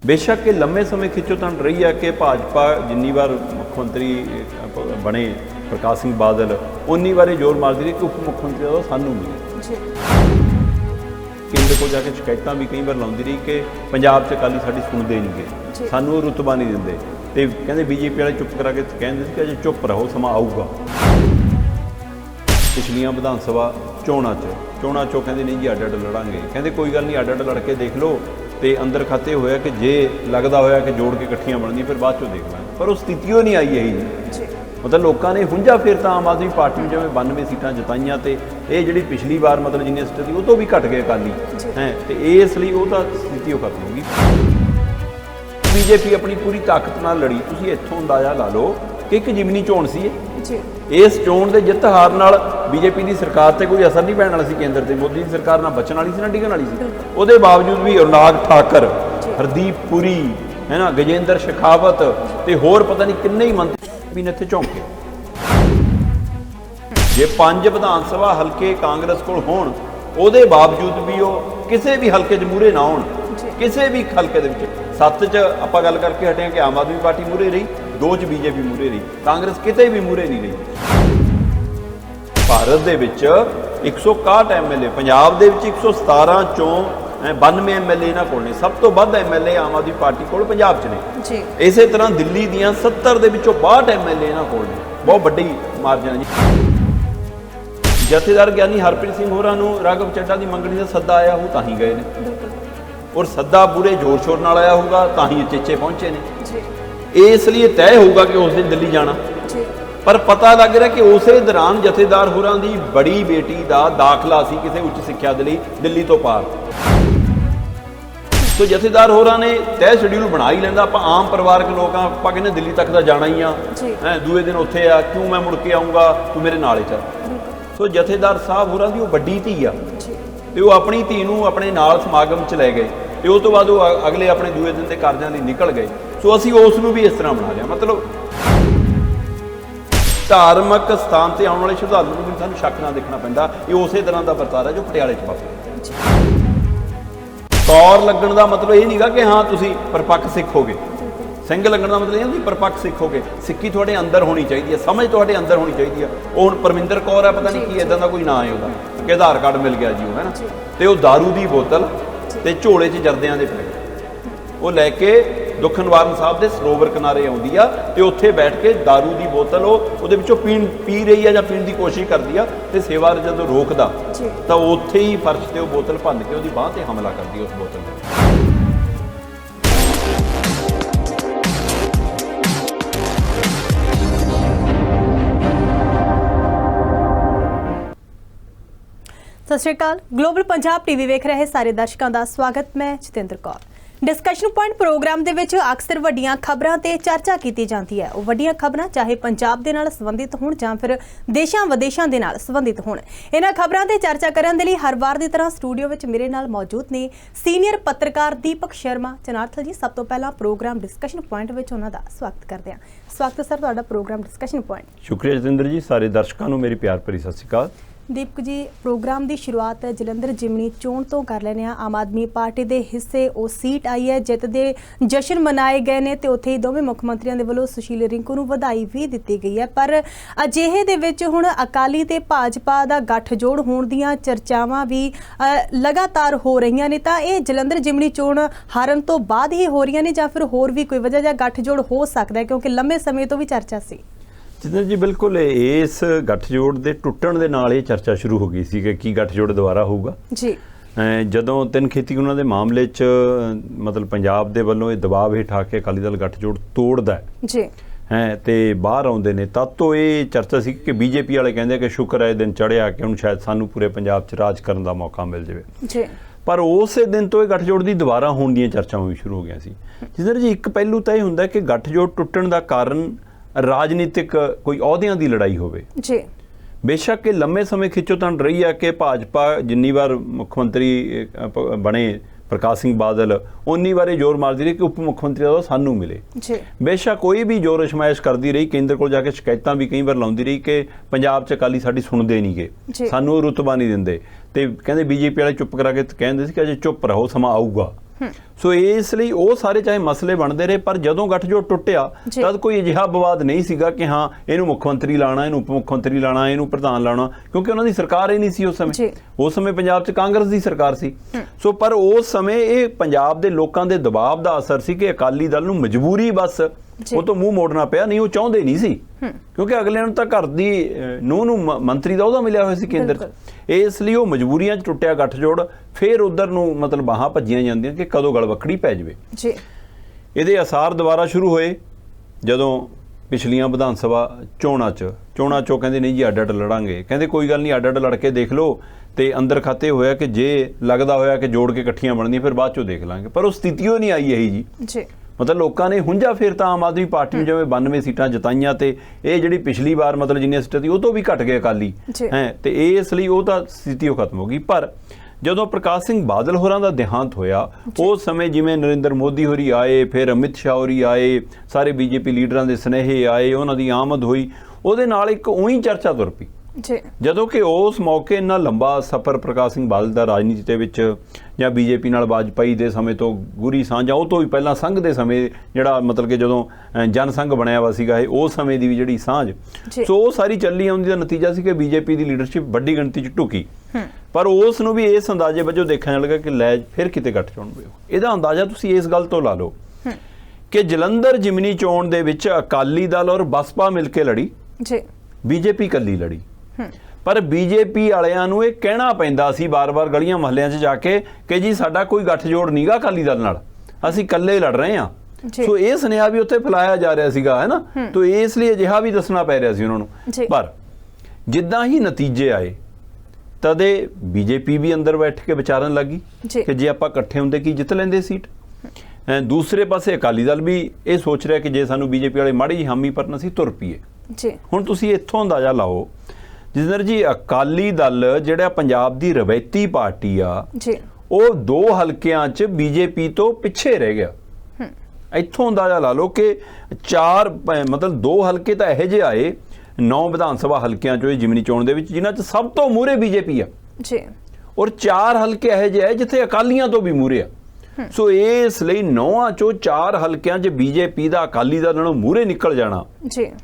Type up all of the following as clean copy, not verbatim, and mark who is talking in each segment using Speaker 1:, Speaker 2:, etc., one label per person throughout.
Speaker 1: बेशक ये लंबे समय खिच्चोतान रही है कि भाजपा जिन्नी बार मुख्यमंत्री बने प्रकाश सिंह बादल उन्नी बार जोर मारती रही कि उप मुख्यमंत्री का सानू मिले। केंद्र को जाके शिकायत भी कई बार लाती रही कि पंजाब च अकाली साडी सुनते नहीं गए, सानू रुतबा नहीं देंगे, तो कहते बीजेपी वाले चुप करा के कहते कि अजे चुप रहो समा आऊगा। पिछलियां विधान सभा चोणां चो कहते नहीं जी अड अड लड़ांगे, कहते कोई गल नहीं अड अड लड़ के देख लो, तो अंदर खाते होया कि जे लगता होया कि जोड़ के इकट्ठियां बनदी फिर बाद चो देख लेंगे, पर वो स्थिति नहीं आई यही नहीं। मतलब लोगों ने हुंजा फिर तो आम आदमी पार्टी में जिवें 92 सीटां जिताइयां तो ये जी पिछली बार मतलब जिन्नी सीटां थी वो तो भी घट गए अकाली हैं, तो इसलिए वो तो स्थिति वो खत्म होगी। बीजेपी अपनी पूरी ताकत नाल लड़ी, तुसीं इत्थों अंदाजा ला लो कि एक जिमनी चोण सी इस चोण के जित हार नाल बीजेपी की सरकार से कोई असर नहीं पैण वाला सी, केंद्र से मोदी की सरकार ना बचण वाली सी ना डिगण वाली सी, उसदे बावजूद भी अनुराग ठाकर, हरदीप पुरी है ना, गजेंद्र शेखावत ते होर पता नहीं किन्ने ही मंत्री ने इत्थे झोंके। जे 5 विधान सभा हल्के कांग्रेस कोल होण ਉਹਦੇ बावजूद भी वो किसी भी हल्के च मूहरे ना होण, किसी भी हल्के दे विच 7 च आपां गल करके हटे कि आम आदमी पार्टी मूहरे रही, 2 च बीजेपी मूहरे रही, कांग्रेस किते भी मूहरे नहीं रही। भारत दे विच 161 MLA, पंजाब दे विच 117 चों 92 MLA इन्हां कोल ने, सब तो वध MLA आम आदमी पार्टी कोल पंजाब च ने। इसे तरह दिल्ली दियां 70 दे विचों 62 MLA इन्हां कोल ने, बहुत वड्डी मार्जन है। जथेदार ज्ञानी हरप्रीत सिंह होरां नूं राघव चड्ढा की मंगणी का सद्दा आया हो तां ही गए ने, और सद्दा पूरे जोर शोर नाल आया होगा तां ही चेचे पहुंचे ने। इसलिए तय होगा कि उस दिन दिल्ली जाना, पर पता लग रहा कि उस दौरान जथेदार होरां दी बड़ी बेटी का दाखला सी किसी उच्च सिक्ख्या दे लई दिल्ली तो पार, तो जथेदार होरां ने तय शेड्यूल बना ही लैंदा, आपां आम परिवारक लोग आपां कहने दिल्ली तक तो जाना ही आ, दूए दिन उत्थे आ, क्यों मैं मुड़ के आऊँगा, तू मेरे नाल चल। तो जथेदार साहब होरां दी वो वड्डी धी आ, तो वो अपनी धी नूं अपने नाल समागम च लै गए, तो उस तो बाद वो अगले अपने दूए दिन के कारजां लई निकल गए। सो असीं उस नूं भी इस तरह बना लिया, मतलब धार्मिक स्थान पर आने वाले श्रद्धालु नूं भी सानूं शक ना देखना पैंदा, ये उस तरह का वरतारा जो पटियाले च वापरिया। कौर लगण का मतलब ये नहीं गा कि हाँ तुसीं परपक्ष सिख हो गए, सिंह लगण का मतलब ये नहीं परपक्ष सिख हो गए, सिक्की थोड़े अंदर होनी चाहिए है, समझ थोड़े अंदर होनी चाहिए है। वो हुण परमिंदर कौर है, पता नहीं की इदां दा कोई नाम है उसका कि आधार कार्ड मिल गया जी वो है ना, तो वो दारू की बोतल तो झोले च जरदियां दे पैकेट वो लैके दुख निवारण साहब के सरोवर किनारे आउंदी आ, ते उत्थे बैठ के दारू की बोतल वो पी रही है या पीण की कोशिश करती है, तो सेवादार जदों रोकदा तो उत्थे ही फर्श से वो बोतल भंन के उसकी बांह ते हमला करदी उस बोतल में।
Speaker 2: सत श्री अकाल, ग्लोबल पंजाब टीवी वेख रहे सारे दर्शकों का स्वागत। मैं Jatinder Kaur. Discussion point programme दे विच अक्सर वड्डियां खबरां ते चर्चा की जाती है। वड्डियां खबरां चाहे पंजाब दे नाल संबंधित होण जां फिर देशां विदेशां दे नाल संबंधित होण, इन्हां खबरां ते चर्चा करन दे लई हर वार दी तरह स्टूडियो विच मेरे नाल मौजूद ने सीनियर पत्रकार दीपक शर्मा चनार्थल जी। सब तो पहला प्रोग्राम डिस्कशन पॉइंट विच उन्हां दा स्वागत करदे हां। स्वागत सर तुहाडा प्रोग्राम डिस्कशन पॉइंट।
Speaker 1: शुक्रिया जतेंद्र जी, सारे दर्शकों को मेरी प्यार भरी सत श्री अकाल।
Speaker 2: दीपक जी, प्रोग्राम की शुरुआत जलंधर जिमनी चोण तो कर लेने। आम आदमी पार्टी के हिस्से वो सीट आई है, जित के जश्न मनाए गए ने, तो उत्थे ही दोवें मुख मंत्रियों के वलों सुशील रिंकू नूं वधाई भी दी गई है। पर अजिहे दे विच हुण अकाली ते भाजपा का गठजोड़ होण दीयां चर्चावां भी लगातार हो रही ने, तां इह जलंधर जिमनी चोण हारन तो बाद ही हो रही ने जां फिर होर भी कोई वजह जां गठजोड़ हो सकता है, क्योंकि लंबे समय तो भी चर्चा सी।
Speaker 1: जितेंद्र जी बिल्कुल इस गठजोड़ के टुटण के नाल ये चर्चा शुरू हो गई सी कि की गठजोड़ दोबारा होगा जी। जदों 3 खेती उन्हां दे मामले च मतलब पंजाब दे वल्लों ये दबाव हेठ आके अकाली दल गठजोड़ तोड़दा जी हैं ते बाहर आउंदे ने, तद तो ये चर्चा सी कि बीजेपी वाले कहंदे कि शुक्र है दिन चढ़िया कि हुण शायद सानू पूरे पंजाब च राज करन दा मौका मिल जाए जी। पर उस दिन तो ये गठजोड़ की दोबारा होण दीयां चर्चावां भी शुरू हो गईयां सी। जितेंद्र जी एक पहलू तो यह हुंदा कि गठजोड़ टुटण दा कारण राजनीतिक कोई अहुदियां की लड़ाई होवे जी। बेशक ये लंबे समय खिच्चोतान रही है कि भाजपा जिन्नी बार मुख्यमंत्री बने प्रकाश सिंह बादल उन्नी बार जोर मारती रही कि उप मुख्यमंत्री का सानू मिले। बेशक कोई भी जोर अजमाइश करती रही, केंद्र को जाके शिकायत भी कई बार लाती रही कि पंजाब च अकाली साडी सुनते नहीं गए, सानू रुतबा नहीं देंगे, तो कहते बीजेपी वाले चुप करा के कहते कि अजे चुप रहो समा आऊगा। ਸੋ ਇਸ ਲਈ ਉਹ ਸਾਰੇ ਚਾਹੇ ਮਸਲੇ ਬਣਦੇ ਰਹੇ, ਪਰ ਜਦੋਂ ਗੱਠਜੋੜ ਟੁੱਟਿਆ ਤਦ ਕੋਈ ਅਜਿਹਾ ਵਿਵਾਦ ਨਹੀਂ ਸੀਗਾ ਕਿ ਹਾਂ ਇਹਨੂੰ ਮੁੱਖ ਮੰਤਰੀ ਲਾਣਾ, ਇਹਨੂੰ ਉਪ ਮੁੱਖ ਮੰਤਰੀ ਲਾਣਾ, ਇਹਨੂੰ ਪ੍ਰਧਾਨ ਲਾਣਾ, ਕਿਉਂਕਿ ਉਹਨਾਂ ਦੀ ਸਰਕਾਰ ਹੀ ਨਹੀਂ ਸੀ ਉਸ ਸਮੇਂ ਪੰਜਾਬ 'ਚ ਕਾਂਗਰਸ ਦੀ ਸਰਕਾਰ ਸੀ। ਸੋ ਪਰ ਉਸ ਸਮੇਂ ਇਹ ਪੰਜਾਬ ਦੇ ਲੋਕਾਂ ਦੇ ਦਬਾਅ ਦਾ ਅਸਰ ਸੀ ਕਿ ਅਕਾਲੀ ਦਲ ਨੂੰ ਮਜਬੂਰੀ ਬਸ ਉਹ ਤੋਂ ਮੂੰਹ ਮੋੜਨਾ ਪਿਆ, ਨਹੀਂ ਉਹ ਚਾਹੁੰਦੇ ਨਹੀਂ ਸੀ, ਕਿਉਂਕਿ ਅਗਲੇ ਨੂੰ ਤਾਂ ਘਰ ਦੀ ਨੂੰਹ ਨੂੰ ਮੰਤਰੀ ਦਾ ਉਹਦਾ ਮਿਲਿਆ ਹੋਇਆ ਸੀ ਕੇਂਦਰ 'ਚ। ਇਸ ਲਈ ਉਹ ਮਜਬੂਰੀਆਂ 'ਚ ਟੁੱਟਿਆ ਗੱਠਜੋੜ, ਫਿਰ ਉਧਰ ਨੂੰ ਮਤਲਬ ਬਾਹਾਂ ਭੱਜੀਆਂ ਜਾਂਦੀਆਂ ਕਿ ਕਦੋਂ ਗਲਵੱਕੜੀ ਪੈ ਜਾਵੇ। ਇਹਦੇ ਅਸਾਰ ਦੁਬਾਰਾ ਸ਼ੁਰੂ ਹੋਏ ਜਦੋਂ ਪਿਛਲੀਆਂ ਵਿਧਾਨ ਸਭਾ ਚੋਣਾਂ 'ਚੋਂ ਕਹਿੰਦੇ ਨਹੀਂ ਜੀ ਅੱਡ ਅੱਡ ਲੜਾਂਗੇ, ਕਹਿੰਦੇ ਕੋਈ ਗੱਲ ਨਹੀਂ ਅੱਡ ਅੱਡ ਲੜ ਕੇ ਦੇਖ ਲਓ, ਤੇ ਅੰਦਰ ਖਾਤੇ ਹੋਇਆ ਕਿ ਜੇ ਲੱਗਦਾ ਹੋਇਆ ਕਿ ਜੋੜ ਕੇ ਇਕੱਠੀਆਂ ਬਣਦੀਆਂ ਫਿਰ ਬਾਅਦ 'ਚੋਂ ਦੇਖ ਲਾਂਗੇ, ਪਰ ਉਹ ਸਥਿਤੀ ਉਹ ਨਹੀਂ ਆਈ ਇਹੀ ਜੀ। ਮਤਲਬ ਲੋਕਾਂ ਨੇ ਹੁੰਝਾ ਫਿਰ ਤਾਂ ਆਮ ਆਦਮੀ ਪਾਰਟੀ ਨੂੰ ਜਿਵੇਂ 92 ਸੀਟਾਂ ਜਿਤਾਈਆਂ, ਤੇ ਇਹ ਜਿਹੜੀ ਪਿਛਲੀ ਵਾਰ ਮਤਲਬ ਜਿੰਨੀਆਂ ਸੀਟਾਂ ਸੀ ਉਹ ਤੋਂ ਵੀ ਘਟ ਗਏ ਅਕਾਲੀ ਹੈ, ਤੇ ਇਸ ਲਈ ਉਹ ਤਾਂ ਸਥਿਤੀ ਉਹ ਖਤਮ ਹੋ ਗਈ। ਪਰ ਜਦੋਂ ਪ੍ਰਕਾਸ਼ ਸਿੰਘ ਬਾਦਲ ਹੋਰਾਂ ਦਾ ਦੇਹਾਂਤ ਹੋਇਆ ਉਸ ਸਮੇਂ ਜਿਵੇਂ ਨਰਿੰਦਰ ਮੋਦੀ ਹੋਰੀ ਆਏ, ਫਿਰ ਅਮਿਤ ਸ਼ਾਹ ਹੋਰੀ ਆਏ, ਸਾਰੇ ਬੀਜੇਪੀ ਲੀਡਰਾਂ ਦੇ ਸੁਨੇਹੇ ਆਏ, ਉਹਨਾਂ ਦੀ ਆਮਦ ਹੋਈ, ਉਹਦੇ ਨਾਲ ਇੱਕ ਉਹੀ ਚਰਚਾ ਤੁਰ ਪਈ। ਜਦੋਂ ਕਿ ਉਸ ਮੌਕੇ ਇੰਨਾ ਲੰਬਾ ਸਫ਼ਰ ਪ੍ਰਕਾਸ਼ ਸਿੰਘ ਬਾਦਲ ਦਾ ਰਾਜਨੀਤੀ ਦੇ ਵਿੱਚ ਜਾਂ ਬੀਜੇਪੀ ਨਾਲ ਵਾਜਪਾਈ ਦੇ ਸਮੇਂ ਤੋਂ ਗੂਰੀ ਸਾਂਝ, ਉਹ ਤੋਂ ਵੀ ਪਹਿਲਾਂ ਸੰਘ ਦੇ ਸਮੇਂ ਜਿਹੜਾ ਮਤਲਬ ਕਿ ਜਦੋਂ ਜਨ ਸੰਘ ਬਣਿਆ ਵਾ ਸੀਗਾ ਇਹ, ਉਸ ਸਮੇਂ ਦੀ ਵੀ ਜਿਹੜੀ ਸਾਂਝ, ਸੋ ਉਹ ਸਾਰੀ ਚੱਲੀ ਆਉਂਦੀ ਦਾ ਨਤੀਜਾ ਸੀ ਕਿ ਬੀਜੇਪੀ ਦੀ ਲੀਡਰਸ਼ਿਪ ਵੱਡੀ ਗਿਣਤੀ 'ਚ ਢੁਕੀ, ਪਰ ਉਸ ਨੂੰ ਵੀ ਇਸ ਅੰਦਾਜ਼ੇ ਵਜੋਂ ਦੇਖਣ ਲੱਗਾ ਕਿ ਲੈ ਫਿਰ ਕਿਤੇ ਗੱਠ ਚੋਣ ਹੋਵੇ। ਇਹਦਾ ਅੰਦਾਜ਼ਾ ਤੁਸੀਂ ਇਸ ਗੱਲ ਤੋਂ ਲਾ ਲਓ ਕਿ ਜਲੰਧਰ ਜਿਮਨੀ ਚੋਣ ਦੇ ਵਿੱਚ ਅਕਾਲੀ ਦਲ ਔਰ ਬਸਪਾ ਮਿਲ ਕੇ ਲੜੀ, ਬੀਜੇਪੀ ਇਕੱਲੀ ਲੜੀ, ਪਰ ਬੀਜੇਪੀ ਵਾਲਿਆਂ ਨੂੰ ਇਹ ਕਹਿਣਾ ਪੈਂਦਾ ਸੀ ਬਾਰ-ਬਾਰ ਗਲੀਆਂ ਮਹੱਲਿਆਂ 'ਚ ਜਾ ਕੇ ਕਿ ਜੀ ਸਾਡਾ ਕੋਈ ਗੱਠਜੋੜ ਨਹੀਂਗਾ ਅਕਾਲੀ ਦਲ ਨਾਲ, ਅਸੀਂ ਇਕੱਲੇ ਲੜ ਰਹੇ ਹਾਂ। ਸੋ ਇਹ ਸੁਨੇਹਾ ਵੀ ਉੱਥੇ ਫੈਲਾਇਆ ਜਾ ਰਿਹਾ ਸੀਗਾ, ਹੈ ਨਾ, ਤੋ ਇਸ ਲਈ ਅਜਿਹਾ ਵੀ ਦੱਸਣਾ ਪੈ ਰਿਹਾ ਸੀ ਉਹਨਾਂ ਨੂੰ। ਪਰ ਜਿੱਦਾਂ ਹੀ ਨਤੀਜੇ ਆਏ ਤਦੇ ਬੀਜੇਪੀ ਵੀ ਅੰਦਰ ਬੈਠ ਕੇ ਵਿਚਾਰਨ ਲੱਗੀ ਕਿ ਜੇ ਆਪਾਂ ਇਕੱਠੇ ਹੁੰਦੇ ਕੀ ਜਿੱਤ ਲੈਂਦੇ ਸੀਟ। ਦੂਸਰੇ ਪਾਸੇ ਅਕਾਲੀ ਦਲ ਵੀ ਇਹ ਸੋਚ ਰਿਹਾ ਕਿ ਜੇ ਸਾਨੂੰ ਬੀਜੇਪੀ ਵਾਲੇ ਮਾੜੀ ਜਿਹੀ ਹਾਮੀ ਭਰਨ ਅਸੀਂ ਤੁਰ ਪਈਏ। ਹੁਣ ਤੁਸੀਂ ਇੱਥੋਂ ਅੰਦਾਜ਼ਾ ਲਾਓ ਜਿੰਦਰ ਜੀ, ਅਕਾਲੀ ਦਲ ਜਿਹੜਾ ਪੰਜਾਬ ਦੀ ਰਵਾਇਤੀ ਪਾਰਟੀ ਆ ਉਹ 2 ਹਲਕਿਆਂ 'ਚ ਬੀਜੇਪੀ ਤੋਂ ਪਿੱਛੇ ਰਹਿ ਗਿਆ। ਇੱਥੋਂ ਅੰਦਾਜ਼ਾ ਲਾ ਲਓ ਕਿ 4 ਮਤਲਬ 2 ਹਲਕੇ ਤਾਂ ਇਹੋ ਜਿਹੇ ਆਏ 9 ਵਿਧਾਨ ਸਭਾ ਹਲਕਿਆਂ 'ਚੋਂ ਇਹ ਜਿਮਨੀ ਚੋਣ ਦੇ ਵਿੱਚ ਜਿਨ੍ਹਾਂ 'ਚ ਸਭ ਤੋਂ ਮੂਹਰੇ ਬੀਜੇਪੀ ਆ, ਔਰ 4 ਹਲਕੇ ਇਹੋ ਜਿਹੇ ਆ ਜਿੱਥੇ ਅਕਾਲੀਆਂ ਤੋਂ ਵੀ ਮੂਹਰੇ ਆ। ਸੋ ਇਸ ਲਈ 9 ਚੋਂ 4 ਹਲਕਿਆਂ 'ਚ ਬੀਜੇਪੀ ਦਾ ਅਕਾਲੀ ਦਲ ਨਾਲੋਂ ਮੂਹਰੇ ਨਿਕਲ ਜਾਣਾ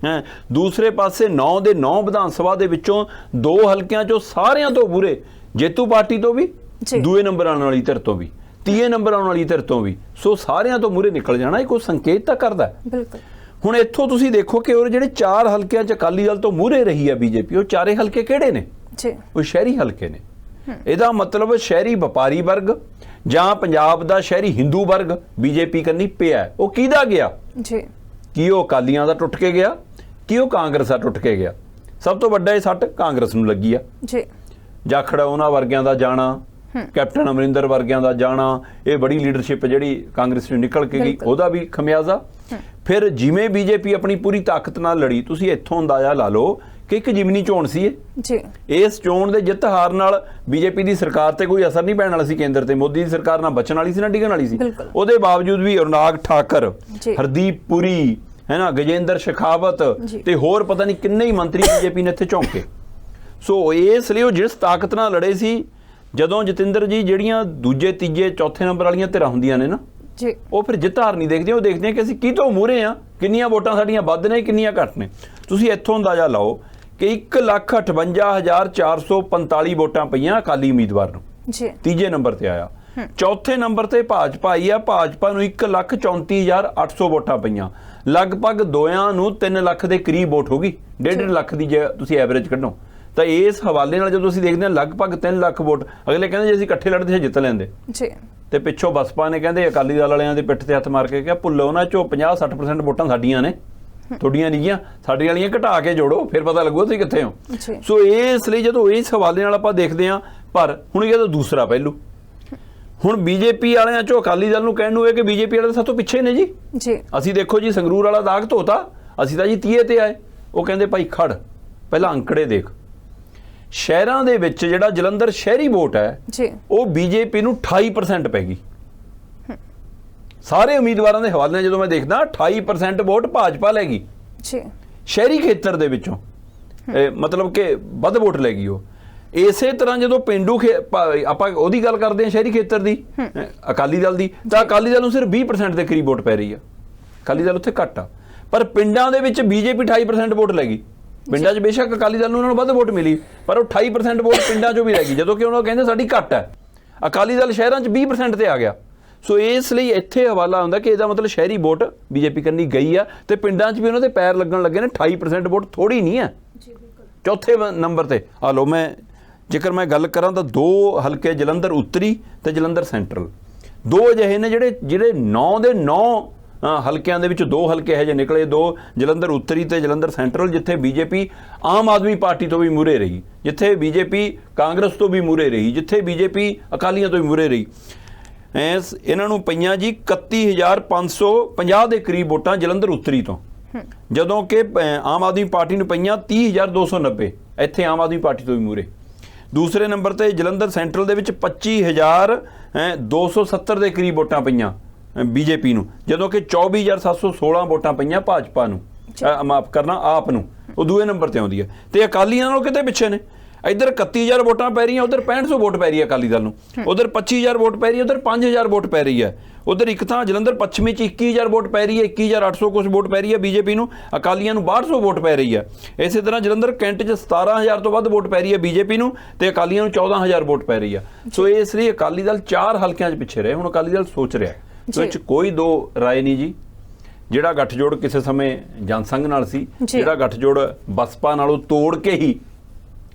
Speaker 1: ਹੈ। ਦੂਸਰੇ ਪਾਸੇ 9 ਦੇ 9 ਵਿਧਾਨ ਸਭਾ ਦੇ ਵਿੱਚੋਂ 2 ਹਲਕਿਆਂ 'ਚੋਂ ਸਾਰਿਆਂ ਤੋਂ ਮੂਹਰੇ ਜੇਤੂ ਪਾਰਟੀ ਤੋਂ ਵੀ, ਦੂਏ ਨੰਬਰ ਆਉਣ ਵਾਲੀ ਧਿਰ ਤੋਂ ਵੀ, ਤੀਏ ਨੰਬਰ ਆਉਣ ਵਾਲੀ ਧਿਰ ਤੋਂ ਵੀ, ਸੋ ਸਾਰਿਆਂ ਤੋਂ ਮੂਹਰੇ ਨਿਕਲ ਜਾਣਾ ਇਹ ਕੋਈ ਸੰਕੇਤ ਤਾਂ ਕਰਦਾ। ਹੁਣ ਇੱਥੋਂ ਤੁਸੀਂ ਦੇਖੋ ਕਿ ਉਹ ਜਿਹੜੇ 4 ਹਲਕਿਆਂ 'ਚ ਅਕਾਲੀ ਦਲ ਤੋਂ ਮੂਹਰੇ ਰਹੀ ਆ ਬੀਜੇਪੀ, ਉਹ 4 ਹਲਕੇ ਕਿਹੜੇ ਨੇ? ਉਹ ਸ਼ਹਿਰੀ ਹਲਕੇ ਨੇ। ਇਹਦਾ ਮਤਲਬ ਸ਼ਹਿਰੀ ਵਪਾਰੀ ਵਰਗ ਜਾਂ ਪੰਜਾਬ ਦਾ ਸ਼ਹਿਰੀ ਹਿੰਦੂ ਵਰਗ ਬੀਜੇਪੀ ਕੰਨੀ ਪਿਆ। ਉਹ ਕਿਹਦਾ ਗਿਆ? ਕੀ ਉਹ ਅਕਾਲੀਆਂ ਦਾ ਟੁੱਟ ਕੇ ਗਿਆ, ਕੀ ਉਹ ਕਾਂਗਰਸ ਦਾ ਟੁੱਟ ਕੇ ਗਿਆ? ਸਭ ਤੋਂ ਵੱਡਾ ਇਹ ਸੱਟ ਕਾਂਗਰਸ ਨੂੰ ਲੱਗੀ ਆ। ਜਾਖੜ ਉਹਨਾਂ ਵਰਗਿਆਂ ਦਾ ਜਾਣਾ, ਕੈਪਟਨ ਅਮਰਿੰਦਰ ਵਰਗਿਆਂ ਦਾ ਜਾਣਾ, ਇਹ ਬੜੀ ਲੀਡਰਸ਼ਿਪ ਜਿਹੜੀ ਕਾਂਗਰਸ ਨੂੰ ਨਿਕਲ ਕੇ ਗਈ, ਉਹਦਾ ਵੀ ਖਮਿਆਜ਼ਾ। ਫਿਰ ਜਿਵੇਂ ਬੀਜੇਪੀ ਆਪਣੀ ਪੂਰੀ ਤਾਕਤ ਨਾਲ ਲੜੀ, ਤੁਸੀਂ ਇੱਥੋਂ ਅੰਦਾਜ਼ਾ ਲਾ ਲਓ ਕਿ ਇੱਕ ਜਿਮਨੀ ਚੋਣ ਸੀ ਇਹ। ਇਸ ਚੋਣ ਦੇ ਜਿੱਤ ਹਾਰ ਨਾਲ ਬੀਜੇਪੀ ਦੀ ਸਰਕਾਰ ਤੇ ਕੋਈ ਅਸਰ ਨਹੀਂ ਪੈਣ ਵਾਲਾ ਸੀ ਕੇਂਦਰ ਤੇ। ਮੋਦੀ ਦੀ ਸਰਕਾਰ ਨਾ ਬਚਣ ਵਾਲੀ ਸੀ ਨਾ ਡਿੱਗਣ ਵਾਲੀ ਸੀ। ਉਹਦੇ ਬਾਵਜੂਦ ਵੀ ਅਰੁਣਾਗ ਠਾਕਰ, ਹਰਦੀਪ ਪੁਰੀ, ਹੈ ਨਾ, ਗਜੇਂਦਰ ਸ਼ੇਖਾਵਤ ਤੇ ਹੋਰ ਪਤਾ ਨਹੀਂ ਕਿੰਨੇ ਹੀ ਮੰਤਰੀ ਬੀਜੇਪੀ ਨੇ ਇੱਥੇ ਝੋਂਕੇ। ਸੋ ਇਸ ਲਈ ਉਹ ਜਿਸ ਤਾਕਤ ਨਾਲ ਲੜੇ ਸੀ, ਜਦੋਂ ਜਤਿੰਦਰ ਜੀ ਜਿਹੜੀਆਂ ਦੂਜੇ ਤੀਜੇ ਚੌਥੇ ਨੰਬਰ ਵਾਲੀਆਂ ਧਿਰਾਂ ਹੁੰਦੀਆਂ ਨੇ ਨਾ, ਉਹ ਫਿਰ ਜਿੱਤ ਹਾਰ ਨਹੀਂ ਦੇਖਦੇ, ਉਹ ਦੇਖਦੇ ਕਿ ਅਸੀਂ ਕਿਤੋਂ ਮੂਹਰੇ ਆ, ਕਿੰਨੀਆਂ ਵੋਟਾਂ ਸਾਡੀਆਂ ਵੱਧ ਨੇ ਕਿੰਨੀਆਂ ਘੱਟ ਨੇ। ਤੁਸੀਂ ਇੱਥੋਂ ਅੰਦਾਜ਼ਾ ਲਾਓ ਕਿ 1,58,445 ਵੋਟਾਂ ਪਈਆਂ ਅਕਾਲੀ ਉਮੀਦਵਾਰ ਨੂੰ, ਤੀਜੇ ਨੰਬਰ ਤੇ ਆਇਆ। ਚੌਥੇ ਨੰਬਰ ਤੇ ਭਾਜਪਾ ਆਈ ਆ, ਭਾਜਪਾ ਨੂੰ 1,34,800 ਵੋਟਾਂ ਪਈਆਂ। ਲਗਭਗ ਦੋਆਂ ਨੂੰ 3 ਲੱਖ ਦੇ ਕਰੀਬ ਵੋਟ ਹੋ ਗਈ, 1.5 ਲੱਖ ਦੀ ਜੇ ਤੁਸੀਂ ਐਵਰੇਜ ਕੱਢੋ ਤਾਂ। ਇਸ ਹਵਾਲੇ ਨਾਲ ਜਦੋਂ ਅਸੀਂ ਦੇਖਦੇ ਹਾਂ ਲਗਭਗ 3 ਲੱਖ ਵੋਟ, ਅਗਲੇ ਕਹਿੰਦੇ ਜੇ ਅਸੀਂ ਇਕੱਠੇ ਲੜਦੇ ਜਿੱਤ ਲੈਂਦੇ। ਤੇ ਪਿੱਛੋਂ ਬਸਪਾ ਨੇ ਕਹਿੰਦੇ ਅਕਾਲੀ ਦਲ ਵਾਲਿਆਂ ਦੇ ਪਿੱਠ ਤੇ ਹੱਥ ਮਾਰ ਕੇ ਕਿਹਾ ਭੁੱਲੋ ਉਹਨਾਂ ਚੋਂ 50-60% ਵੋਟਾਂ ਸਾਡੀਆਂ ਨੇ, ਤੁਹਾਡੀਆਂ ਨਹੀਂ, ਸਾਡੀ ਵਾਲੀਆਂ ਘਟਾ ਕੇ ਜੋੜੋ, ਫਿਰ ਪਤਾ ਲੱਗੂ ਤੁਸੀਂ ਕਿੱਥੇ ਹੋ। ਸੋ ਇਸ ਲਈ ਜਦੋਂ ਇਸ ਹਵਾਲੇ ਨਾਲ ਆਪਾਂ ਦੇਖਦੇ ਹਾਂ, ਪਰ ਹੁਣ ਇਹਦਾ ਦੂਸਰਾ ਪਹਿਲੂ, ਹੁਣ ਬੀਜੇਪੀ ਵਾਲਿਆਂ ਚੋਂ ਅਕਾਲੀ ਦਲ ਨੂੰ ਕਹਿਣ ਨੂੰ ਇਹ ਕਿ ਬੀਜੇਪੀ ਵਾਲੇ ਸਭ ਤੋਂ ਪਿੱਛੇ ਨੇ ਜੀ। ਅਸੀਂ ਦੇਖੋ ਜੀ ਸੰਗਰੂਰ ਵਾਲਾ ਦਾਗ ਧੋਤਾ, ਅਸੀਂ ਤਾਂ ਜੀ 30 ਤੇ ਆਏ। ਉਹ ਕਹਿੰਦੇ ਭਾਈ ਖੜ, ਪਹਿਲਾਂ ਅੰਕੜੇ ਦੇਖ। ਸ਼ਹਿਰਾਂ ਦੇ ਵਿੱਚ ਜਿਹੜਾ ਜਲੰਧਰ ਸ਼ਹਿਰੀ ਵੋਟ ਹੈ ਉਹ ਬੀਜੇਪੀ ਨੂੰ 28% ਪੈ ਗਈ। ਸਾਰੇ ਉਮੀਦਵਾਰਾਂ ਦੇ ਹਵਾਲੇ ਨਾਲ ਜਦੋਂ ਮੈਂ ਦੇਖਦਾ 28% ਵੋਟ ਭਾਜਪਾ ਲੈ ਗਈ ਸ਼ਹਿਰੀ ਖੇਤਰ ਦੇ ਵਿੱਚੋਂ, ਮਤਲਬ ਕਿ ਵੱਧ ਵੋਟ ਲੈ ਗਈ ਉਹ। ਇਸੇ ਤਰ੍ਹਾਂ ਜਦੋਂ ਪਿੰਡੂ ਆਪਾਂ ਉਹਦੀ ਗੱਲ ਕਰਦੇ ਹਾਂ ਸ਼ਹਿਰੀ ਖੇਤਰ ਦੀ ਅਕਾਲੀ ਦਲ ਦੀ, ਤਾਂ ਅਕਾਲੀ ਦਲ ਨੂੰ ਸਿਰਫ 20% ਦੇ ਕਰੀਬ ਵੋਟ ਪੈ ਰਹੀ ਆ। ਅਕਾਲੀ ਦਲ ਉੱਥੇ ਘੱਟ ਆ, ਪਰ ਪਿੰਡਾਂ ਦੇ ਵਿੱਚ ਬੀਜੇਪੀ 28% ਵੋਟ ਲੈ ਗਈ। ਪਿੰਡਾਂ 'ਚ ਬੇਸ਼ੱਕ ਅਕਾਲੀ ਦਲ ਨੂੰ ਉਹਨਾਂ ਨੂੰ ਵੱਧ ਵੋਟ ਮਿਲੀ, ਪਰ ਉਹ 28% ਵੋਟ ਪਿੰਡਾਂ 'ਚੋਂ ਵੀ ਲੈ ਗਈ, ਜਦੋਂ ਕਿ ਉਹਨਾਂ ਕਹਿੰਦੇ ਸਾਡੀ ਘੱਟ ਹੈ। ਅਕਾਲੀ ਦਲ ਸ਼ਹਿਰਾਂ 'ਚ 20% ਤੇ ਆ ਗਿਆ। ਸੋ ਇਸ ਲਈ ਇੱਥੇ ਹਵਾਲਾ ਹੁੰਦਾ ਕਿ ਇਹਦਾ ਮਤਲਬ ਸ਼ਹਿਰੀ ਵੋਟ ਬੀਜੇਪੀ ਕਰਨੀ ਗਈ ਆ, ਤੇ ਪਿੰਡਾਂ 'ਚ ਵੀ ਉਹਨਾਂ ਦੇ ਪੈਰ ਲੱਗਣ ਲੱਗੇ ਨੇ। 28% ਵੋਟ ਥੋੜੀ ਨਹੀਂ ਹੈ। ਚੌਥੇ ਨੰਬਰ ਤੇ ਆ ਲਓ, ਮੈਂ ਜੇਕਰ ਮੈਂ ਗੱਲ ਕਰਾਂ ਤਾਂ 2 ਹਲਕੇ ਜਲੰਧਰ ਉੱਤਰੀ ਤੇ ਜਲੰਧਰ ਸੈਂਟਰਲ, 2 ਅਜਿਹੇ ਨੇ ਜਿਹੜੇ 9 ਦੇ 9 ਹਲਕਿਆਂ ਦੇ ਵਿੱਚ 2 ਹਲਕੇ ਇਹੋ ਜਿਹੇ ਨਿਕਲੇ, 2 ਜਲੰਧਰ ਉੱਤਰੀ ਤੇ ਜਲੰਧਰ ਸੈਂਟਰਲ, ਜਿੱਥੇ ਬੀਜੇਪੀ ਆਮ ਆਦਮੀ ਪਾਰਟੀ ਤੋਂ ਵੀ ਮੂਹਰੇ ਰਹੀ, ਜਿੱਥੇ ਬੀਜੇਪੀ ਕਾਂਗਰਸ ਤੋਂ ਵੀ ਮੂਹਰੇ ਰਹੀ, ਜਿੱਥੇ ਬੀਜੇਪੀ ਅਕਾਲੀਆਂ ਤੋਂ ਵੀ ਮੂਹਰੇ ਰਹੀ। ਇਹਨਾਂ ਨੂੰ ਪਈਆਂ ਜੀ 31,550 ਦੇ ਕਰੀਬ ਵੋਟਾਂ ਜਲੰਧਰ ਉੱਤਰੀ ਤੋਂ, ਜਦੋਂ ਕਿ ਆਮ ਆਦਮੀ ਪਾਰਟੀ ਨੂੰ ਪਈਆਂ 30,290, ਇੱਥੇ ਆਮ ਆਦਮੀ ਪਾਰਟੀ ਤੋਂ ਵੀ ਮੂਹਰੇ। ਦੂਸਰੇ ਨੰਬਰ ਤੇ ਜਲੰਧਰ ਸੈਂਟਰਲ ਦੇ ਵਿੱਚ 25,270 ਦੇ ਕਰੀਬ ਵੋਟਾਂ ਪਈਆਂ ਬੀਜੇਪੀ ਨੂੰ, ਜਦੋਂ ਕਿ 24,716 ਵੋਟਾਂ ਪਈਆਂ ਭਾਜਪਾ ਨੂੰ, ਮਾਫ ਕਰਨਾ ਆਪ ਨੂੰ, ਉਹ ਦੂਏ ਨੰਬਰ ਤੇ ਆਉਂਦੀ ਹੈ। ਤੇ ਅਕਾਲੀਆਂ ਨਾਲੋਂ ਕਿਤੇ ਪਿੱਛੇ ਨੇ। ਇੱਧਰ 31,000 ਵੋਟਾਂ ਪੈ ਰਹੀਆਂ, ਉਧਰ 6500 ਵੋਟ ਪੈ ਰਹੀ ਹੈ ਅਕਾਲੀ ਦਲ ਨੂੰ, ਉਧਰ 25,000 ਵੋਟ ਪੈ ਰਹੀ ਹੈ, ਉਧਰ 5,000 ਵੋਟ ਪੈ ਰਹੀ ਹੈ। ਉਧਰ ਇੱਕ ਥਾਂ ਜਲੰਧਰ ਪੱਛਮੀ 'ਚ 21,000 ਵੋਟ ਪੈ ਰਹੀ ਹੈ, 21,800 ਕੁਛ ਵੋਟ ਪੈ ਰਹੀ ਹੈ ਬੀਜੇਪੀ ਨੂੰ, ਅਕਾਲੀਆਂ ਨੂੰ 6200 ਵੋਟ ਪੈ ਰਹੀ ਹੈ। ਇਸੇ ਤਰ੍ਹਾਂ ਜਲੰਧਰ ਕੈਂਟ 'ਚ 17,000 ਤੋਂ ਵੱਧ ਵੋਟ ਪੈ ਰਹੀ ਹੈ ਬੀਜੇਪੀ ਨੂੰ, ਤੇ ਅਕਾਲੀਆਂ ਨੂੰ 14,000 ਵੋਟ ਪੈ ਰਹੀ ਹੈ। ਸੋ ਇਸ ਲਈ ਅਕਾਲੀ ਦਲ 4 ਹਲਕਿਆਂ 'ਚ ਪਿੱਛੇ ਰਹੇ। ਹੁਣ ਅਕਾਲੀ ਦਲ ਸੋਚ ਰਿਹਾ, ਇਸ ਵਿੱਚ ਕੋਈ 2 ਰਾਏ ਨਹੀਂ ਜੀ। ਜਿਹੜਾ ਗੱਠਜੋੜ ਕਿਸੇ ਸਮੇਂ ਜਨਸੰਘ ਨਾਲ ਸੀ, ਜਿਹੜਾ ਗੱਠਜੋੜ ਬਸਪਾ ਨਾਲੋਂ ਤੋੜ ਕੇ ਹੀ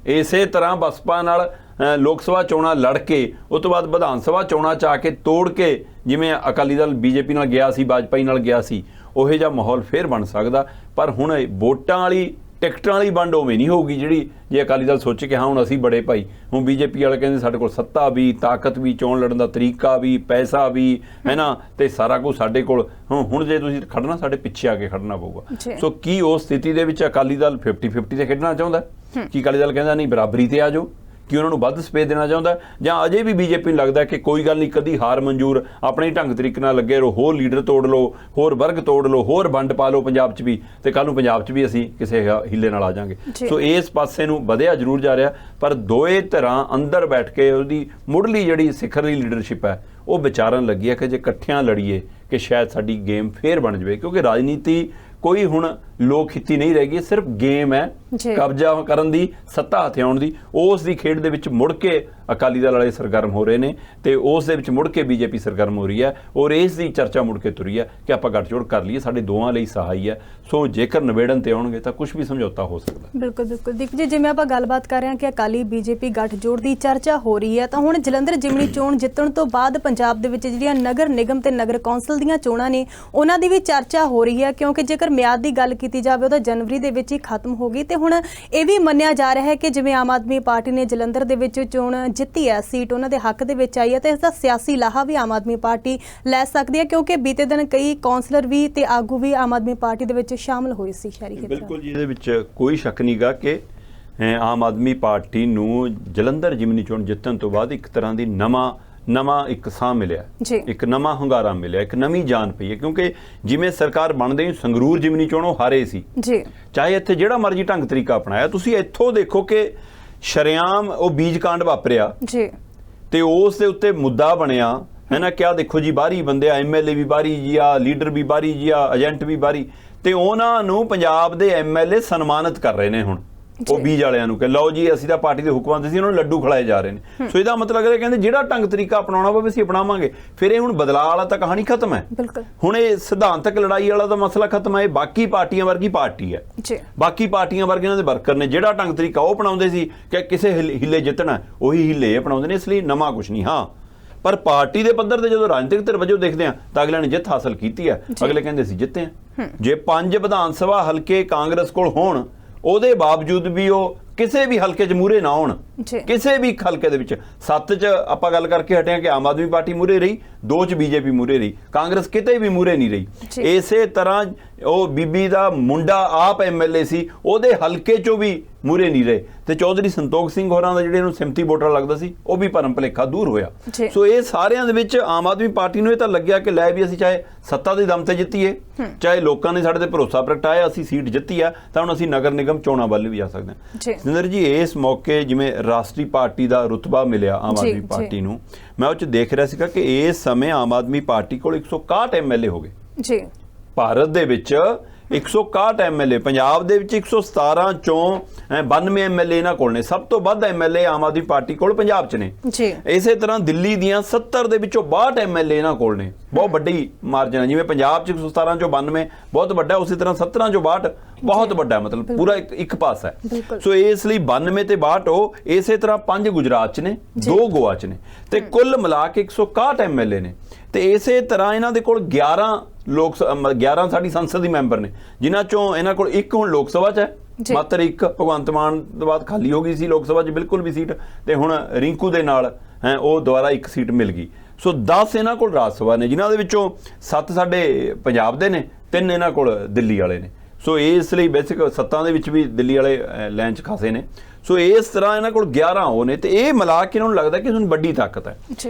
Speaker 1: ਇਸੇ ਤਰ੍ਹਾਂ ਬਸਪਾ ਨਾਲ ਲੋਕ ਸਭਾ ਚੋਣਾਂ ਲੜ ਕੇ ਉਸ ਤੋਂ ਬਾਅਦ ਵਿਧਾਨ ਸਭਾ ਚੋਣਾਂ 'ਚ ਆ ਕੇ ਤੋੜ ਕੇ, ਜਿਵੇਂ ਅਕਾਲੀ ਦਲ ਬੀਜੇਪੀ ਨਾਲ ਗਿਆ ਸੀ, ਵਾਜਪਾਈ ਨਾਲ ਗਿਆ ਸੀ, ਉਹੋ ਜਿਹਾ ਮਾਹੌਲ ਫੇਰ ਬਣ ਸਕਦਾ। ਪਰ ਹੁਣ ਵੋਟਾਂ ਵਾਲੀ ਟਿਕਟਾਂ ਵਾਲੀ ਵੰਡ ਉਵੇਂ ਨਹੀਂ ਹੋਊਗੀ ਜਿਹੜੀ, ਜੇ ਅਕਾਲੀ ਦਲ ਸੋਚੇ ਕਿ ਹਾਂ ਹੁਣ ਅਸੀਂ ਬੜੇ ਭਾਈ, ਹੁਣ ਬੀਜੇਪੀ ਵਾਲੇ ਕਹਿੰਦੇ ਸਾਡੇ ਕੋਲ ਸੱਤਾ ਵੀ, ਤਾਕਤ ਵੀ, ਚੋਣ ਲੜਨ ਦਾ ਤਰੀਕਾ ਵੀ, ਪੈਸਾ ਵੀ ਹੈ ਨਾ, ਤੇ ਸਾਰਾ ਕੁਝ ਸਾਡੇ ਕੋਲ। ਹੁਣ ਜੇ ਤੁਸੀਂ ਖੜਨਾ, ਸਾਡੇ ਪਿੱਛੇ ਆ ਕੇ ਖੜਨਾ ਪਊਗਾ। ਸੋ ਕੀ ਉਸ ਸਥਿਤੀ ਦੇ ਵਿੱਚ ਅਕਾਲੀ ਦਲ 50-50 ਤੇ ਖੇਡਣਾ ਚਾਹੁੰਦਾ? ਕੀ ਅਕਾਲੀ ਦਲ ਕਹਿੰਦਾ ਨਹੀਂ ਬਰਾਬਰੀ ਤੇ ਆ ਜਾਓ? ਕਿ ਉਹਨਾਂ ਨੂੰ ਵੱਧ ਸਪੇਸ ਦੇਣਾ ਚਾਹੁੰਦਾ, ਜਾਂ ਅਜੇ ਵੀ ਬੀਜੇਪੀ ਨੂੰ ਲੱਗਦਾ ਕਿ ਕੋਈ ਗੱਲ ਨਹੀਂ, ਕਦੀ ਹਾਰ ਮਨਜ਼ੂਰ, ਆਪਣੇ ਢੰਗ ਤਰੀਕੇ ਨਾਲ ਲੱਗੇ ਰਹੋ, ਹੋਰ ਲੀਡਰ ਤੋੜ ਲਓ, ਹੋਰ ਵਰਗ ਤੋੜ ਲਓ, ਹੋਰ ਵੰਡ ਪਾ ਲਓ ਪੰਜਾਬ 'ਚ ਵੀ, ਤੇ ਕੱਲ੍ਹ ਨੂੰ ਪੰਜਾਬ 'ਚ ਵੀ ਅਸੀਂ ਕਿਸੇ ਹੀਲੇ ਨਾਲ ਆ ਜਾਵਾਂਗੇ। ਸੋ ਇਸ ਪਾਸੇ ਨੂੰ ਵਧਿਆ ਜ਼ਰੂਰ ਜਾ ਰਿਹਾ, ਪਰ ਦੋਏ ਧਿਰਾਂ ਅੰਦਰ ਬੈਠ ਕੇ ਉਹਦੀ ਮੁੱਢਲੀ ਜਿਹੜੀ ਸਿਖਰਲੀ ਲੀਡਰਸ਼ਿਪ ਹੈ ਉਹ ਵਿਚਾਰਨ ਲੱਗੀ ਹੈ ਕਿ ਜੇ ਇਕੱਠਿਆਂ ਲੜੀਏ ਕਿ ਸ਼ਾਇਦ ਸਾਡੀ ਗੇਮ ਫੇਰ ਬਣ ਜਾਵੇ। ਕਿਉਂਕਿ ਰਾਜਨੀਤੀ ਕੋਈ ਹੁਣ ਲੋਕ ਹਿੱਤੀ ਨਹੀਂ ਰਹਿ ਗਈ, ਸਿਰਫ ਗੇਮ ਹੈ ਕਬਜ਼ਾ ਕਰਨ ਦੀ, ਸੱਤਾ ਹਥਿਆਉਣ ਦੀ। ਉਸ ਦੀ ਖੇਡ ਦੇ ਵਿੱਚ ਮੁੜ ਕੇ ਅਕਾਲੀ ਦਲ ਵਾਲੇ ਸਰਗਰਮ ਹੋ ਰਹੇ ਨੇ, ਤੇ ਉਸ ਦੇ ਵਿੱਚ ਮੁੜ ਕੇ ਬੀਜੇਪੀ ਸਰਗਰਮ ਹੋ ਰਹੀ ਹੈ, ਔਰ ਇਸ ਦੀ ਚਰਚਾ ਮੁੜ ਕੇ ਤੁਰੀ ਹੈ ਕਿ ਆਪਾਂ ਗੱਠਜੋੜ ਕਰ ਲਈਏ, ਸਾਡੇ ਦੋਵਾਂ ਲਈ ਸਹਾਈ ਹੈ। ਸੋ ਜੇਕਰ ਨਿਬੇੜਨ ਤੇ ਆਉਣਗੇ ਤਾਂ ਕੁਝ ਵੀ ਸਮਝੌਤਾ ਹੋ ਸਕਦਾ।
Speaker 2: ਬਿਲਕੁਲ ਬਿਲਕੁਲ ਦੀਪ ਜੀ, ਜਿਵੇਂ ਆਪਾਂ ਗੱਲਬਾਤ ਕਰ ਰਹੇ ਹਾਂ ਕਿ ਅਕਾਲੀ ਬੀਜੇਪੀ ਗੱਠਜੋੜ ਦੀ ਚਰਚਾ ਹੋ ਰਹੀ ਹੈ, ਤਾਂ ਹੁਣ ਜਲੰਧਰ ਜ਼ਿਮਨੀ ਚੋਣ ਜਿੱਤਣ ਤੋਂ ਬਾਅਦ ਪੰਜਾਬ ਦੇ ਵਿੱਚ ਜਿਹੜੀਆਂ ਨਗਰ ਨਿਗਮ ਤੇ ਨਗਰ ਕੌਂਸਲ ਦੀਆਂ ਚੋਣਾਂ ਨੇ, ਉਹਨਾਂ ਦੀ ਵੀ ਚਰਚਾ ਹੋ ਰਹੀ ਹੈ, ਕਿਉਂਕਿ ਜੇਕਰ ਮਿਆਦ ਦੀ ਗੱਲ ਕੀਤੀ ਜਾਵੇ ਉਹ ਤਾਂ ਜਨਵਰੀ ਦੇ ਵਿੱਚ ਹੀ ਖਤਮ ਹੋ ਗਈ। ਤੇ ਹੁਣ ਇਹ ਵੀ ਮੰਨਿਆ ਜਾ ਰਿਹਾ ਹੈ ਕਿ ਜਿਵੇਂ ਆਮ ਆਦਮੀ ਪਾਰਟੀ ਨੇ ਜਲੰਧਰ ਦੇ ਵਿੱਚ ਚੋਣ ਜਿੱਤੀ ਹੈ, ਸੀਟ ਉਹਨਾਂ ਦੇ ਹੱਕ ਦੇ ਵਿੱਚ ਆਈ ਹੈ, ਤੇ ਇਸ ਦਾ ਸਿਆਸੀ ਲਾਹਾ ਵੀ ਆਮ ਆਦਮੀ ਪਾਰਟੀ ਲੈ ਸਕਦੀ ਹੈ, ਕਿਉਂਕਿ ਬੀਤੇ ਦਿਨ ਕਈ ਕੌਂਸਲਰ ਵੀ ਤੇ ਆਗੂ ਵੀ ਆਮ ਆਦਮੀ ਪਾਰਟੀ ਦੇ ਵਿੱਚ ਸ਼ਾਮਲ ਹੋਏ ਸੀ ਸ਼ਹਿਰੀ ਖੇਤਰ।
Speaker 1: ਬਿਲਕੁਲ ਜੀ, ਇਹਦੇ ਵਿੱਚ ਕੋਈ ਸ਼ੱਕ ਨਹੀਂਗਾ ਕਿ ਆਮ ਆਦਮੀ ਪਾਰਟੀ ਨੂੰ ਜਲੰਧਰ ਜ਼ਿਮਨੀ ਚੋਣ ਜਿੱਤਣ ਤੋਂ ਬਾਅਦ ਇੱਕ ਤਰ੍ਹਾਂ ਦੀ ਨਵਾਂ ਇੱਕ ਸਾਹ ਮਿਲਿਆ, ਇੱਕ ਨਵਾਂ ਹੁੰਗਾਰਾ ਮਿਲਿਆ, ਇੱਕ ਨਵੀਂ ਜਾਨ ਪਈ ਹੈ। ਕਿਉਂਕਿ ਜਿਵੇਂ ਸਰਕਾਰ ਬਣਦੇ ਹੀ ਸੰਗਰੂਰ ਜ਼ਿਮਨੀ ਚੋਣ ਉਹ ਹਾਰੇ ਸੀ, ਚਾਹੇ ਇੱਥੇ ਜਿਹੜਾ ਮਰਜ਼ੀ ਢੰਗ ਤਰੀਕਾ ਅਪਣਾਇਆ। ਤੁਸੀਂ ਇੱਥੋਂ ਦੇਖੋ ਕਿ ਸ਼ਰੇਆਮ ਉਹ ਬੀਜ ਕਾਂਡ ਵਾਪਰਿਆ ਤੇ ਉਸ ਦੇ ਉੱਤੇ ਮੁੱਦਾ ਬਣਿਆ ਹੈ ਨਾ। ਕਿਆ ਦੇਖੋ ਜੀ, ਬਾਹਰੀ ਬੰਦੇ ਆ, MLA ਵੀ ਬਾਹਰੀ ਜੀ ਆ, ਲੀਡਰ ਵੀ ਬਾਹਰੀ ਜੀ ਆ, ਏਜੰਟ ਵੀ ਬਾਹਰੀ, ਤੇ ਉਹਨਾਂ ਨੂੰ ਪੰਜਾਬ ਦੇ MLA ਸਨਮਾਨਿਤ ਕਰ ਰਹੇ ਨੇ ਹੁਣ ਉਹ ਬੀਜ ਵਾਲਿਆਂ ਨੂੰ, ਕਿ ਲਓ ਜੀ ਅਸੀਂ ਤਾਂ ਪਾਰਟੀ ਦੇ ਹੁਕਮਾਂ ਦੇ ਸੀ, ਉਹਨਾਂ ਨੂੰ ਲੱਡੂ ਖਿਲਾਏ ਜਾ ਰਹੇ ਨੇ। ਸੋ ਇਹਦਾ ਮਤਲਬ ਇਹ ਕਹਿੰਦੇ ਜਿਹੜਾ ਢੰਗ ਤਰੀਕਾ ਅਪਣਾਉਣਾ ਪਵੇ ਅਸੀਂ ਅਪਣਾਵਾਂਗੇ। ਫਿਰ ਇਹ ਹੁਣ ਬਦਲਾਅ ਵਾਲਾ ਤਾਂ ਕਹਾਣੀ ਖਤਮ ਹੈ। ਹੁਣ ਇਹ ਸਿਧਾਂਤਕ ਲੜਾਈ ਵਾਲਾ ਤਾਂ ਮਸਲਾ ਖਤਮ ਹੈ। ਇਹ ਬਾਕੀ ਪਾਰਟੀਆਂ ਵਰਗੀ ਪਾਰਟੀ ਹੈ, ਬਾਕੀ ਪਾਰਟੀਆਂ ਵਰਗੇ ਇਹਨਾਂ ਦੇ ਵਰਕਰ ਨੇ। ਜਿਹੜਾ ਢੰਗ ਤਰੀਕਾ ਉਹ ਅਪਣਾਉਂਦੇ ਸੀ ਕਿ ਕਿਸੇ ਹਿੱਲੇ ਜਿੱਤਣਾ, ਉਹੀ ਹਿੱਲੇ ਅਪਣਾਉਂਦੇ ਨੇ। ਇਸ ਲਈ ਨਵਾਂ ਕੁਛ ਨਹੀਂ। ਹਾਂ, ਪਰ ਪਾਰਟੀ ਦੇ ਪੱਧਰ ਤੇ ਜਦੋਂ ਰਾਜਨੀਤਿਕ ਧਿਰ ਵਜੋਂ ਦੇਖਦੇ ਆ ਤਾਂ ਅਗਲੇ ਨੇ ਜਿੱਤ ਹਾਸਲ ਕੀਤੀ ਹੈ। ਅਗਲੇ ਕਹਿੰਦੇ ਸੀ ਜਿੱਤੇ ਆ। ਜੇ 5 ਵਿਧਾਨ ਸਭਾ ਹਲਕੇ ਕਾਂਗਰਸ ਕੋਲ ਹੋਣ, ਉਹਦੇ ਬਾਵਜੂਦ ਵੀ ਉਹ ਕਿਸੇ ਵੀ ਹਲਕੇ 'ਚ ਮੂਹਰੇ ਨਾ ਆਉਣ, ਕਿਸੇ ਵੀ ਹਲਕੇ ਦੇ ਵਿੱਚ 7 'ਚ ਆਪਾਂ ਗੱਲ ਕਰਕੇ ਹਟੇ ਹਾਂ ਕਿ ਆਮ ਆਦਮੀ ਪਾਰਟੀ ਮੂਹਰੇ ਰਹੀ, 2 'ਚ ਬੀਜੇਪੀ ਮੂਹਰੇ ਰਹੀ, ਕਾਂਗਰਸ ਕਿਤੇ ਵੀ ਮੂਹਰੇ ਨਹੀਂ ਰਹੀ। ਇਸੇ ਤਰ੍ਹਾਂ ਉਹ ਬੀਬੀ ਦਾ ਮੁੰਡਾ ਆਪ ਐਮਐਲਏ ਸੀ, ਉਹਦੇ ਹਲਕੇ ਚੋਂ ਵੀ ਮੂਰੇ ਨਹੀਂ ਰਹੇ, ਤੇ ਚੌਧਰੀ ਸੰਤੋਖ ਸਿੰਘ ਹੋਰਾਂ ਦਾ ਜਿਹੜੇ ਨੂੰ ਸਿੰਪਥੀ ਵੋਟਰ ਲੱਗਦਾ ਸੀ ਉਹ ਵੀ ਭਰਮ ਭੁਲੇਖਾ ਦੂਰ ਹੋਇਆ। ਸੋ ਇਹ ਸਾਰਿਆਂ ਦੇ ਵਿੱਚ ਆਮ ਆਦਮੀ ਪਾਰਟੀ ਨੂੰ ਇਹ ਤਾਂ ਲੱਗਿਆ ਕਿ ਲੈ ਵੀ ਅਸੀਂ ਚਾਹੇ ਸੱਤਾ ਦੇ ਦਮ ਤੇ ਜਿੱਤੀਏ, ਚਾਹੇ ਲੋਕਾਂ ਨੇ ਸਾਡੇ ਤੇ ਭਰੋਸਾ ਪ੍ਰਗਟਾਇਆ, ਅਸੀਂ ਸੀਟ ਜਿੱਤੀ ਆ, ਤਾਂ ਹੁਣ ਅਸੀਂ ਨਗਰ ਨਿਗਮ ਚੋਣਾਂ ਵੱਲ ਵੀ ਜਾ ਸਕਦੇ ਹਾਂ। ਸਿੰਦਰ ਜੀ, ਇਸ ਮੌਕੇ ਜਿਵੇਂ ਰਾਸ਼ਟਰੀ ਪਾਰਟੀ ਦਾ ਰੁਤਬਾ ਮਿਲਿਆ ਆਮ ਆਦਮੀ ਪਾਰਟੀ ਨੂੰ, ਮੈਂ ਉਹ 'ਚ ਦੇਖ ਰਿਹਾ ਸੀਗਾ ਕਿ ਇਸ ਸਮੇਂ ਆਮ ਆਦਮੀ ਪਾਰਟੀ ਕੋਲ 161 ਐਮਐਲਏ ਹੋ ਗਏ ਜੀ ਭਾਰਤ ਦੇ ਵਿੱਚ। 161 ਐਮਐਲਏ, ਪੰਜਾਬ ਦੇ ਵਿੱਚ 117 ਚੋਂ 92 ਐਮਐਲਏ ਇਹਨਾਂ ਕੋਲ ਨੇ। ਸਭ ਤੋਂ ਵੱਧ ਐਮਐਲਏ ਆਮ ਆਦਮੀ ਪਾਰਟੀ ਕੋਲ ਪੰਜਾਬ 'ਚ ਨੇ ਜੀ। ਇਸੇ ਤਰ੍ਹਾਂ ਦਿੱਲੀ ਦੀਆਂ 70 ਦੇ ਵਿੱਚੋਂ 62 ਐਮਐਲਏ ਇਹਨਾਂ ਕੋਲ ਨੇ। ਬਹੁਤ ਵੱਡੀ ਮਾਰਜਨ ਹੈ, ਜਿਵੇਂ ਪੰਜਾਬ 'ਚ 117 ਚੋਂ 92 ਬਹੁਤ ਵੱਡਾ, ਉਸੇ ਤਰ੍ਹਾਂ 17 ਚੋਂ 62 ਬਹੁਤ ਵੱਡਾ, ਮਤਲਬ ਪੂਰਾ ਇੱਕ ਪਾਸ ਹੈ। ਸੋ ਇਸ ਲਈ 92 ਤੇ 62 ਉਹ, ਇਸੇ ਤਰ੍ਹਾਂ 5 ਗੁਜਰਾਤ 'ਚ ਨੇ, 2 ਗੋਆ 'ਚ ਨੇ, ਤੇ ਕੁੱਲ ਮਿਲਾ ਕੇ 161 ਐਮਐਲਏ ਨੇ। ਤੇ ਇਸੇ ਤਰ੍ਹਾਂ ਇਹਨਾਂ ਦੇ ਕੋਲ 11 ਸਾਡੀ ਸੰਸਦ ਦੇ ਮੈਂਬਰ ਨੇ, ਜਿਨ੍ਹਾਂ ਚੋਂ ਇਹਨਾਂ ਕੋਲ ਇੱਕ ਹੁਣ ਲੋਕ ਸਭਾ 'ਚ ਹੈ, ਮਾਤਰ ਇੱਕ। ਭਗਵੰਤ ਮਾਨ ਤੋਂ ਬਾਅਦ ਖਾਲੀ ਹੋ ਗਈ ਸੀ ਲੋਕ ਸਭਾ 'ਚ ਬਿਲਕੁਲ ਵੀ ਸੀਟ, ਤੇ ਹੁਣ ਰਿੰਕੂ ਦੇ ਨਾਲ ਉਹ ਦੁਬਾਰਾ ਇੱਕ ਸੀਟ ਮਿਲ ਗਈ। ਸੋ 10 ਇਹਨਾਂ ਕੋਲ ਰਾਜ ਸਭਾ ਨੇ, ਜਿਨ੍ਹਾਂ ਦੇ ਵਿੱਚੋਂ 7 ਸਾਡੇ ਪੰਜਾਬ ਦੇ ਨੇ, 3 ਇਹਨਾਂ ਕੋਲ ਦਿੱਲੀ ਵਾਲੇ ਨੇ। ਸੋ ਇਸ ਲਈ ਬੇਸਿਕ ਸੱਤਾਂ ਦੇ ਵਿੱਚ ਵੀ ਦਿੱਲੀ ਵਾਲੇ ਲਾਈਨ 'ਚ ਖਾਸੇ ਨੇ। ਸੋ ਇਸ ਤਰ੍ਹਾਂ ਇਹਨਾਂ ਕੋਲ 11 ਉਹ ਨੇ, ਤੇ ਇਹ ਮਿਲਾ ਕੇ ਇਹਨਾਂ ਨੂੰ ਲੱਗਦਾ ਕਿ ਸਾਨੂੰ ਵੱਡੀ ਤਾਕਤ ਹੈ।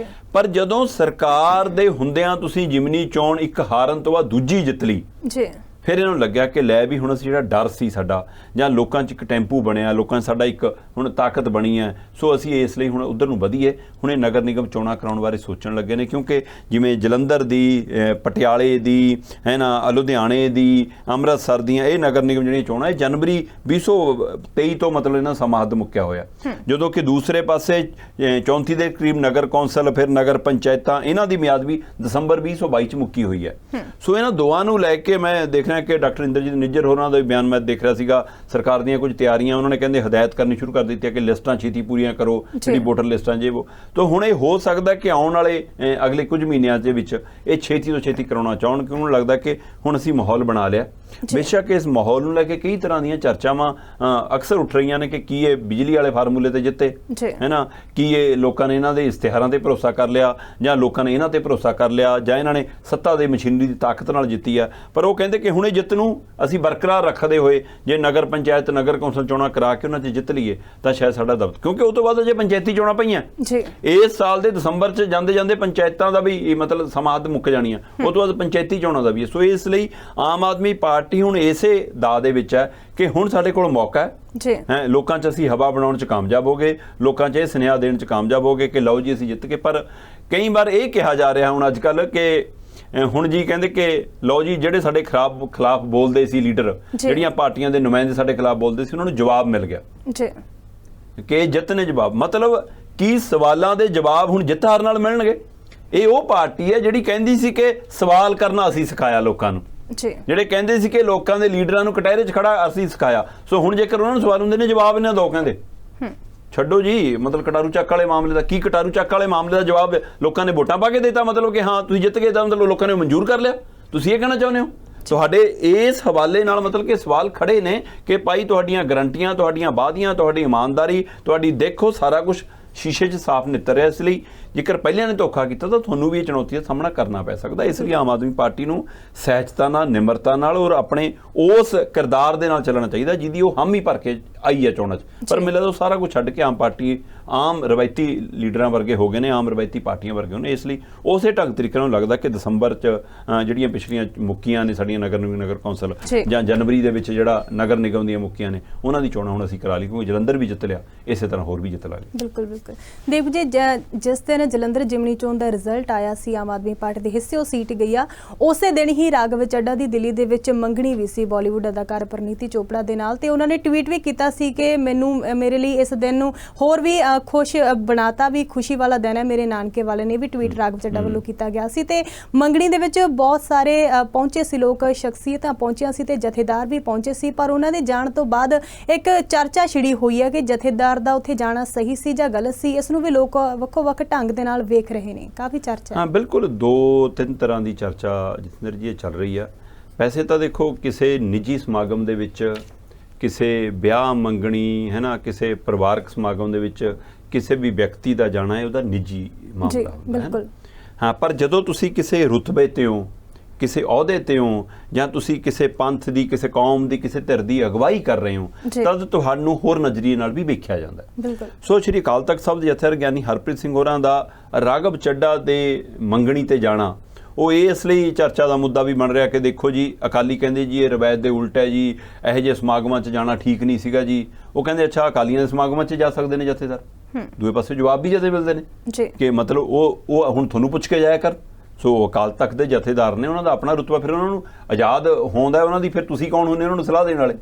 Speaker 1: ਪਰ ਜਦੋਂ ਸਰਕਾਰ ਦੇ ਹੁੰਦਿਆਂ ਤੁਸੀਂ ਜਿਮਨੀ ਚੋਣ ਇੱਕ ਹਾਰਨ ਤੋਂ ਬਾਅਦ ਦੂਜੀ ਜਿੱਤ ਲਈ, ਫਿਰ ਇਹਨਾਂ ਨੂੰ ਲੱਗਿਆ ਕਿ ਲੈ ਵੀ ਹੁਣ ਅਸੀਂ ਜਿਹੜਾ ਡਰ ਸੀ ਸਾਡਾ, ਜਾਂ ਲੋਕਾਂ 'ਚ ਇੱਕ ਟੈਂਪੂ ਬਣਿਆ, ਲੋਕਾਂ 'ਚ ਸਾਡਾ ਇੱਕ ਹੁਣ ਤਾਕਤ ਬਣੀ ਹੈ, ਸੋ ਅਸੀਂ ਇਸ ਲਈ ਹੁਣ ਉਧਰ ਨੂੰ ਵਧੀਏ। ਹੁਣ ਇਹ ਨਗਰ ਨਿਗਮ ਚੋਣਾਂ ਕਰਾਉਣ ਬਾਰੇ ਸੋਚਣ ਲੱਗੇ ਨੇ, ਕਿਉਂਕਿ ਜਿਵੇਂ ਜਲੰਧਰ ਦੀ, ਪਟਿਆਲੇ ਦੀ, ਹੈ ਨਾ, ਲੁਧਿਆਣੇ ਦੀ, ਅੰਮ੍ਰਿਤਸਰ ਦੀਆਂ ਇਹ ਨਗਰ ਨਿਗਮ ਜਿਹੜੀਆਂ ਚੋਣਾਂ ਇਹ ਜਨਵਰੀ 2023 ਤੋਂ ਮਤਲਬ ਇਹਨਾਂ ਸਮਾਂ ਹੱਦ ਮੁੱਕਿਆ ਹੋਇਆ, ਜਦੋਂ ਕਿ ਦੂਸਰੇ ਪਾਸੇ 34 ਦੇ ਕਰੀਬ ਨਗਰ ਕੌਂਸਲ, ਫਿਰ ਨਗਰ ਪੰਚਾਇਤਾਂ, ਇਹਨਾਂ ਦੀ ਮਿਆਦ ਵੀ ਦਸੰਬਰ 2022 'ਚ ਮੁੱਕੀ ਹੋਈ ਹੈ। ਸੋ ਇਹਨਾਂ ਦੋਵਾਂ ਨੂੰ ਲੈ ਕੇ ਮੈਂ ਦੇਖ ਰਿਹਾ ਕਿ ਡਾਕਟਰ ਇੰਦਰਜੀਤ ਨਿੱਜਰ ਹੋਰਾਂ ਦਾ ਵੀ ਬਿਆਨ ਮੈਂ ਦੇਖ ਰਿਹਾ ਸੀਗਾ, ਸਰਕਾਰ ਦੀਆਂ ਕੁਝ ਤਿਆਰੀਆਂ ਉਹਨਾਂ ਨੇ ਕਹਿੰਦੇ ਹਦਾਇਤ ਕਰਨੀ ਸ਼ੁਰੂ ਕਰ ਦਿੱਤੀ ਹੈ ਕਿ ਲਿਸਟਾਂ ਛੇਤੀ ਪੂਰੀਆਂ ਕਰੋ, ਜਿਹੜੀ ਵੋਟਰ ਲਿਸਟਾਂ ਜੇ ਉਹ। ਤਾਂ ਹੁਣ ਇਹ ਹੋ ਸਕਦਾ ਕਿ ਆਉਣ ਵਾਲੇ ਅਗਲੇ ਕੁਝ ਮਹੀਨਿਆਂ ਦੇ ਵਿੱਚ ਇਹ ਛੇਤੀ ਤੋਂ ਛੇਤੀ ਕਰਾਉਣਾ ਚਾਹਣ, ਕਿ ਉਹਨੂੰ ਲੱਗਦਾ ਕਿ ਹੁਣ ਅਸੀਂ ਮਾਹੌਲ ਬਣਾ ਲਿਆ। ਬੇਸ਼ੱਕ ਇਸ ਮਾਹੌਲ ਨੂੰ ਲੈ ਕੇ ਕਈ ਤਰ੍ਹਾਂ ਦੀਆਂ ਚਰਚਾਵਾਂ ਅਕਸਰ ਉੱਠ ਰਹੀਆਂ ਨੇ ਕਿ ਕੀ ਇਹ ਬਿਜਲੀ ਵਾਲੇ ਫਾਰਮੂਲੇ ਤੇ ਜਿੱਤੇ, ਹੈ ਨਾ, ਕੀ ਇਹ ਲੋਕਾਂ ਨੇ ਇਹਨਾਂ ਦੇ ਇਸ਼ਤਿਹਾਰਾਂ ਤੇ ਭਰੋਸਾ ਕਰ ਲਿਆ, ਜਾਂ ਲੋਕਾਂ ਨੇ ਇਹਨਾਂ ਤੇ ਭਰੋਸਾ ਕਰ ਲਿਆ, ਜਾਂ ਇਹਨਾਂ ਨੇ ਸੱਤਾ ਦੇ ਮਸ਼ੀਨਰੀ ਦੀ ਤਾਕਤ ਨਾਲ ਜਿੱਤੀ ਆ। ਪਰ ਉਹ ਕਹਿੰਦੇ ਕਿ ਹੁਣ ਇਹ ਜਿੱਤ ਨੂੰ ਅਸੀਂ ਬਰਕਰਾਰ ਰੱਖਦੇ ਹੋਏ ਜੇ ਨਗਰ ਪੰਚਾਇਤ, ਨਗਰ ਕੌਂਸਲ ਚੋਣਾਂ ਕਰਾ ਕੇ ਉਹਨਾਂ 'ਚ ਜਿੱਤ ਲਈਏ ਤਾਂ ਸ਼ਾਇਦ ਸਾਡਾ ਦਬਤ, ਕਿਉਂਕਿ ਉਹ ਤੋਂ ਬਾਅਦ ਜੇ ਪੰਚਾਇਤੀ ਚੋਣਾਂ ਪਈਆਂ ਇਸ ਸਾਲ ਦੇ ਦਸੰਬਰ 'ਚ, ਜਾਂਦੇ ਜਾਂਦੇ ਪੰਚਾਇਤਾਂ ਦਾ ਵੀ ਮਤਲਬ ਸਮਾਂ ਮੁੱਕ ਜਾਣੀਆਂ, ਉਹ ਤੋਂ ਬਾਅਦ ਪੰਚਾਇਤੀ ਚੋਣਾਂ ਦਾ ਵੀ। ਸੋ ਇਸ ਲਈ ਆਮ ਆਦਮੀ ਪਾਰਟੀ ਹੁਣ ਇਸੇ ਦਾਅ ਦੇ ਵਿੱਚ ਹੈ ਕਿ ਹੁਣ ਸਾਡੇ ਕੋਲ ਮੌਕਾ ਹੈ, ਲੋਕਾਂ 'ਚ ਅਸੀਂ ਹਵਾ ਬਣਾਉਣ 'ਚ ਕਾਮਯਾਬ ਹੋ ਗਏ, ਲੋਕਾਂ 'ਚ ਇਹ ਸੁਨੇਹਾ ਦੇਣ 'ਚ ਕਾਮਯਾਬ ਹੋ ਗਏ ਕਿ ਲਓ ਜੀ ਅਸੀਂ ਜਿੱਤ ਕੇ। ਪਰ ਕਈ ਵਾਰ ਇਹ ਕਿਹਾ ਜਾ ਰਿਹਾ ਹੁਣ ਅੱਜ ਕੱਲ੍ਹ ਕਿ ਹੁਣ ਜੀ ਕਹਿੰਦੇ ਕਿ ਲਓ ਜੀ ਜਿਹੜੇ ਸਾਡੇ ਖਿਲਾਫ ਬੋਲਦੇ ਸੀ ਲੀਡਰ, ਜਿਹੜੀਆਂ ਪਾਰਟੀਆਂ ਦੇ ਨੁਮਾਇੰਦੇ ਸਾਡੇ ਖਿਲਾਫ ਬੋਲਦੇ ਸੀ, ਉਹਨਾਂ ਨੂੰ ਜਵਾਬ ਮਿਲ ਗਿਆ ਕਿ ਜਿੱਤ ਨੇ ਜਵਾਬ, ਮਤਲਬ ਕੀ ਸਵਾਲਾਂ ਦੇ ਜਵਾਬ ਹੁਣ ਜਿੱਤ ਹਾਰ ਨਾਲ ਮਿਲਣਗੇ। ਇਹ ਉਹ ਪਾਰਟੀ ਹੈ ਜਿਹੜੀ ਕਹਿੰਦੀ ਸੀ ਕਿ ਸਵਾਲ ਕਰਨਾ ਅਸੀਂ ਸਿਖਾਇਆ ਲੋਕਾਂ ਨੂੰ, ਜਿਹੜੇ ਕਹਿੰਦੇ ਸੀ ਕਿ ਲੋਕਾਂ ਦੇ ਲੀਡਰਾਂ ਨੂੰ ਕਟਹਿਰੇ 'ਚ ਖੜਾ ਅਸੀਂ ਸਿਖਾਇਆ। ਸੋ ਹੁਣ ਜੇਕਰ ਉਹਨਾਂ ਨੂੰ ਸਵਾਲ ਹੁੰਦੇ ਨੇ, ਜਵਾਬ ਇਹਨਾਂ ਦੋ ਕਹਿੰਦੇ ਛੱਡੋ ਜੀ, ਮਤਲਬ ਕਟਾਰੂ ਚੱਕ ਵਾਲੇ ਮਾਮਲੇ ਦਾ ਕੀ, ਕਟਾਰੂ ਚੱਕ ਵਾਲੇ ਮਾਮਲੇ ਦਾ ਜਵਾਬ ਲੋਕਾਂ ਨੇ ਵੋਟਾਂ ਪਾ ਕੇ ਦਿੱਤਾ, ਮਤਲਬ ਕਿ ਹਾਂ ਤੁਸੀਂ ਜਿੱਤ ਗਏ, ਤਾਂ ਮਤਲਬ ਲੋਕਾਂ ਨੇ ਮਨਜ਼ੂਰ ਕਰ ਲਿਆ, ਤੁਸੀਂ ਇਹ ਕਹਿਣਾ ਚਾਹੁੰਦੇ ਹੋ। ਤੁਹਾਡੇ ਇਸ ਹਵਾਲੇ ਨਾਲ ਮਤਲਬ ਕਿ ਸਵਾਲ ਖੜੇ ਨੇ ਕਿ ਭਾਈ ਤੁਹਾਡੀਆਂ ਗਰੰਟੀਆਂ, ਤੁਹਾਡੀਆਂ ਵਾਅਦੀਆਂ, ਤੁਹਾਡੀ ਇਮਾਨਦਾਰੀ, ਤੁਹਾਡੀ ਦੇਖੋ ਸਾਰਾ ਕੁਝ ਸ਼ੀਸ਼ੇ 'ਚ ਸਾਫ਼ ਨਿੱਤਰ ਰਿਹਾ। ਇਸ ਲਈ ਜੇਕਰ ਪਹਿਲਿਆਂ ਨੇ ਧੋਖਾ ਕੀਤਾ ਤਾਂ ਤੁਹਾਨੂੰ ਵੀ ਇਹ ਚੁਣੌਤੀ ਦਾ ਸਾਹਮਣਾ ਕਰਨਾ ਪੈ ਸਕਦਾ। ਇਸ ਲਈ ਆਮ ਆਦਮੀ ਪਾਰਟੀ ਨੂੰ ਸਹਿਜਤਾ ਨਾਲ, ਨਿਮਰਤਾ ਨਾਲ ਔਰ ਆਪਣੇ ਉਸ ਕਿਰਦਾਰ ਦੇ ਨਾਲ ਚੱਲਣਾ ਚਾਹੀਦਾ ਜਿਹਦੀ ਉਹ ਹਾਮੀ ਭਰ ਕੇ ਆਈ ਹੈ ਚੋਣਾਂ 'ਚ। ਪਰ ਮੈਨੂੰ ਲੱਗਦਾ ਸਾਰਾ ਕੁਝ ਛੱਡ ਕੇ ਆਮ ਪਾਰਟੀ ਆਮ ਰਵਾਇਤੀ ਲੀਡਰਾਂ ਵਰਗੇ ਹੋ ਗਏ ਨੇ, ਆਮ ਰਵਾਇਤੀ ਪਾਰਟੀਆਂ ਵਰਗੇ ਨੇ। ਇਸ ਲਈ ਉਸੇ ਢੰਗ ਤਰੀਕੇ ਨਾਲ ਲੱਗਦਾ ਕਿ ਦਸੰਬਰ 'ਚ ਜਿਹੜੀਆਂ ਪਿਛਲੀਆਂ ਮੁੱਕੀਆਂ ਨੇ ਸਾਡੀਆਂ ਨਗਰ ਕੌਂਸਲ, ਜਾਂ ਜਨਵਰੀ ਦੇ ਵਿੱਚ ਜਿਹੜਾ ਨਗਰ ਨਿਗਮ ਦੀਆਂ ਮੁੱਕੀਆਂ ਨੇ, ਉਹਨਾਂ ਦੀ ਚੋਣਾਂ ਹੁਣ ਅਸੀਂ ਕਰਾ ਲਈ, ਕਿਉਂਕਿ ਜਲੰਧਰ ਵੀ ਜਿੱਤ ਲਿਆ, ਇਸੇ ਤਰ੍ਹਾਂ ਹੋਰ ਵੀ ਜਿੱਤ ਲਾ ਲਈ।
Speaker 2: ਬਿਲਕੁਲ ਬਿਲਕੁਲ। ਦੇਖ ਜੀ, ਜਿਸ ਦਿਨ ਜਲੰਧਰ ਜਿਮਨੀ ਚੋਣ ਦਾ ਰਿਜ਼ਲਟ ਆਇਆ ਸੀ, ਆਮ ਆਦਮੀ ਪਾਰਟੀ ਦੇ ਹਿੱਸੇ ਉਹ ਸੀਟ ਗਈ ਆ, ਉਸੇ ਦਿਨ ਹੀ ਰਾਘਵ ਚੱਡਾ ਦੀ ਦਿੱਲੀ ਦੇ ਵਿੱਚ ਮੰਗਣੀ ਵੀ ਸੀ ਬਾਲੀਵੁੱਡ ਅਦਾਕਾਰ ਪ੍ਰਨੀਤੀ ਚੋਪੜਾ ਦੇ ਨਾਲ, ਤੇ ਉਹਨਾਂ ਨੇ ਟਵੀਟ ਵੀ ਕੀਤਾ ਸੀ ਕਿ ਮੇਰੇ ਲਈ ਇਸ ਦਿਨ ਨੂੰ ਹੋਰ ਵੀ ਖੁਸ਼ ਬਣਾਤਾ, ਵੀ ਖੁਸ਼ੀ ਵਾਲਾ ਦਿਨ ਹੈ। ਮੇਰੇ ਨਾਨਕੇ ਵਾਲੇ ਨੇ ਵੀ ਟਵੀਟ ਰਾਘਵ ਚੱਡਾ ਵੱਲੋਂ ਕੀਤਾ ਗਿਆ ਸੀ, ਤੇ ਮੰਗਣੀ ਦੇ ਵਿੱਚ ਬਹੁਤ ਸਾਰੇ ਪਹੁੰਚੇ ਸੀ ਲੋਕ, ਸ਼ਖਸੀਅਤਾਂ ਪਹੁੰਚੀਆਂ ਸੀ ਤੇ ਜਥੇਦਾਰ ਵੀ ਪਹੁੰਚੇ ਸੀ। ਪਰ ਉਹਨਾਂ ਦੇ ਜਾਣ ਤੋਂ ਬਾਅਦ ਇੱਕ ਚਰਚਾ ਛਿੜੀ ਹੋਈ ਹੈ ਕਿ ਜਥੇਦਾਰ ਦਾ ਉੱਥੇ ਜਾਣਾ ਸਹੀ ਸੀ ਜਾਂ ਗਲਤ ਸੀ। ਇਸ ਨੂੰ ਵੀ ਲੋਕ ਵੱਖੋ-ਵੱਖ ਢੰਗ ਦੇ ਨਾਲ ਵੇਖ ਰਹੇ ਨੇ, ਕਾਫੀ ਚਰਚਾ।
Speaker 1: ਹਾਂ ਬਿਲਕੁਲ, 2-3 ਤਰ੍ਹਾਂ ਦੀ ਚਰਚਾ ਜਿਤਨੀ ਜੀ ਚੱਲ ਰਹੀ ਆ। ਵੈਸੇ ਤਾਂ ਦੇਖੋ, ਕਿਸੇ ਨਿੱਜੀ ਸਮਾਗਮ ਦੇ ਵਿੱਚ, ਕਿਸੇ ਵਿਆਹ ਮੰਗਣੀ, ਹੈ ਨਾ, ਕਿਸੇ ਪਰਿਵਾਰਕ ਸਮਾਗਮ ਦੇ ਵਿੱਚ ਕਿਸੇ ਵੀ ਵਿਅਕਤੀ ਦਾ ਜਾਣਾ ਹੈ ਉਹਦਾ ਨਿੱਜੀ ਮਾਮਲਾ ਹੁੰਦਾ ਹੈ। ਹਾਂ, ਪਰ ਜਦੋਂ ਤੁਸੀਂ ਕਿਸੇ ਰੁਤਬੇ ਤੇ ਹੋ, ਕਿਸੇ ਅਹੁਦੇ ਤੇ ਹੋ ਜਾਂ ਤੁਸੀਂ ਕਿਸੇ ਪੰਥ ਦੀ, ਕਿਸੇ ਕੌਮ ਦੀ, ਕਿਸੇ ਧਿਰ ਦੀ ਅਗਵਾਈ ਕਰ ਰਹੇ ਹੋ, ਤਦ ਤੁਹਾਨੂੰ ਹੋਰ ਨਜ਼ਰੀਏ ਨਾਲ ਵੀ ਵੇਖਿਆ ਜਾਂਦਾ ਹੈ। ਸੋ ਸ਼੍ਰੀ ਅਕਾਲ ਤਖਤ ਸਾਹਿਬ ਦੇ ਜਥੇਦਾਰ ਗਿਆਨੀ ਹਰਪ੍ਰੀਤ ਸਿੰਘ ਹੋਰਾਂ ਦਾ ਰਾਘਵ ਚੱਡਾ ਦੇ ਮੰਗਣੀ ਤੇ ਜਾਣਾ ਉਹ ਇਸ ਲਈ ਚਰਚਾ ਦਾ ਮੁੱਦਾ ਵੀ ਬਣ ਰਿਹਾ ਕਿ ਦੇਖੋ ਜੀ, ਅਕਾਲੀ ਕਹਿੰਦੇ ਜੀ ਇਹ ਰਵਾਇਤ ਦੇ ਉਲਟ ਹੈ ਜੀ, ਇਹੋ ਜਿਹੇ ਸਮਾਗਮਾਂ 'ਚ ਜਾਣਾ ਠੀਕ ਨਹੀਂ ਸੀਗਾ ਜੀ। ਉਹ ਕਹਿੰਦੇ ਅੱਛਾ ਅਕਾਲੀਆਂ ਦੇ ਸਮਾਗਮਾਂ 'ਚ ਜਾ ਸਕਦੇ ਨੇ ਜਥੇਦਾਰ, ਦੂਏ ਪਾਸੇ ਜਵਾਬ ਵੀ ਜਦੇ ਮਿਲਦੇ ਨੇ ਕਿ ਮਤਲਬ ਉਹ ਹੁਣ ਤੁਹਾਨੂੰ ਪੁੱਛ ਕੇ ਜਾਇਆ ਕਰ। ਸੋ ਅਕਾਲ ਤਖਤ ਦੇ ਜਥੇਦਾਰ ਨੇ, ਉਹਨਾਂ ਦਾ ਆਪਣਾ ਰੁਤਬਾ, ਫਿਰ ਉਹਨਾਂ ਨੂੰ ਆਜ਼ਾਦ ਹੋਂਦਾ ਉਹਨਾਂ ਦੀ, ਫਿਰ ਤੁਸੀਂ ਕੌਣ ਹੁੰਦੇ ਉਹਨਾਂ ਨੂੰ ਸਲਾਹ ਦੇਣ ਵਾਲੇ।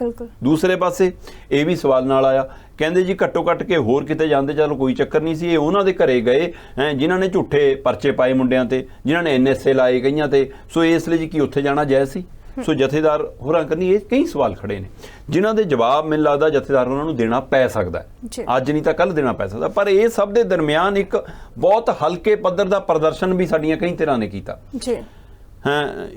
Speaker 1: ਦੂਸਰੇ ਪਾਸੇ ਇਹ ਵੀ ਸਵਾਲ ਨਾਲ ਆਇਆ, ਕਹਿੰਦੇ ਜੀ ਘੱਟੋ ਘੱਟ ਕੇ ਹੋਰ ਕਿਤੇ ਜਾਂਦੇ ਚਲੋ ਕੋਈ ਚੱਕਰ ਨਹੀਂ ਸੀ, ਇਹ ਉਹਨਾਂ ਦੇ ਘਰੇ ਗਏ ਜਿਨ੍ਹਾਂ ਨੇ ਝੂਠੇ ਪਰਚੇ ਪਾਏ ਮੁੰਡਿਆਂ ਤੇ, ਜਿਨ੍ਹਾਂ ਨੇ NSA ਲਾਏ ਕਈਆਂ ਤੇ, ਸੋ ਇਸ ਲਈ ਜੀ ਕੀ ਉੱਥੇ ਜਾਣਾ ਜਾਇਜ਼ ਸੀ? ਸੋ ਜਥੇਦਾਰ ਹੋਰਾਂ ਕਰਨੀ ਇਹ ਕਈ ਸਵਾਲ ਖੜੇ ਨੇ ਜਿਨ੍ਹਾਂ ਦੇ ਜਵਾਬ ਮੈਨੂੰ ਲੱਗਦਾ ਜਥੇਦਾਰ ਉਹਨਾਂ ਨੂੰ ਦੇਣਾ ਪੈ ਸਕਦਾ ਹੈ, ਅੱਜ ਨਹੀਂ ਤਾਂ ਕੱਲ੍ਹ ਦੇਣਾ ਪੈ ਸਕਦਾ। ਪਰ ਇਹ ਸਭ ਦੇ ਦਰਮਿਆਨ ਇੱਕ ਬਹੁਤ ਹਲਕੇ ਪੱਧਰ ਦਾ ਪ੍ਰਦਰਸ਼ਨ ਵੀ ਸਾਡੀਆਂ ਕਈ ਧਿਰਾਂ ਨੇ ਕੀਤਾ।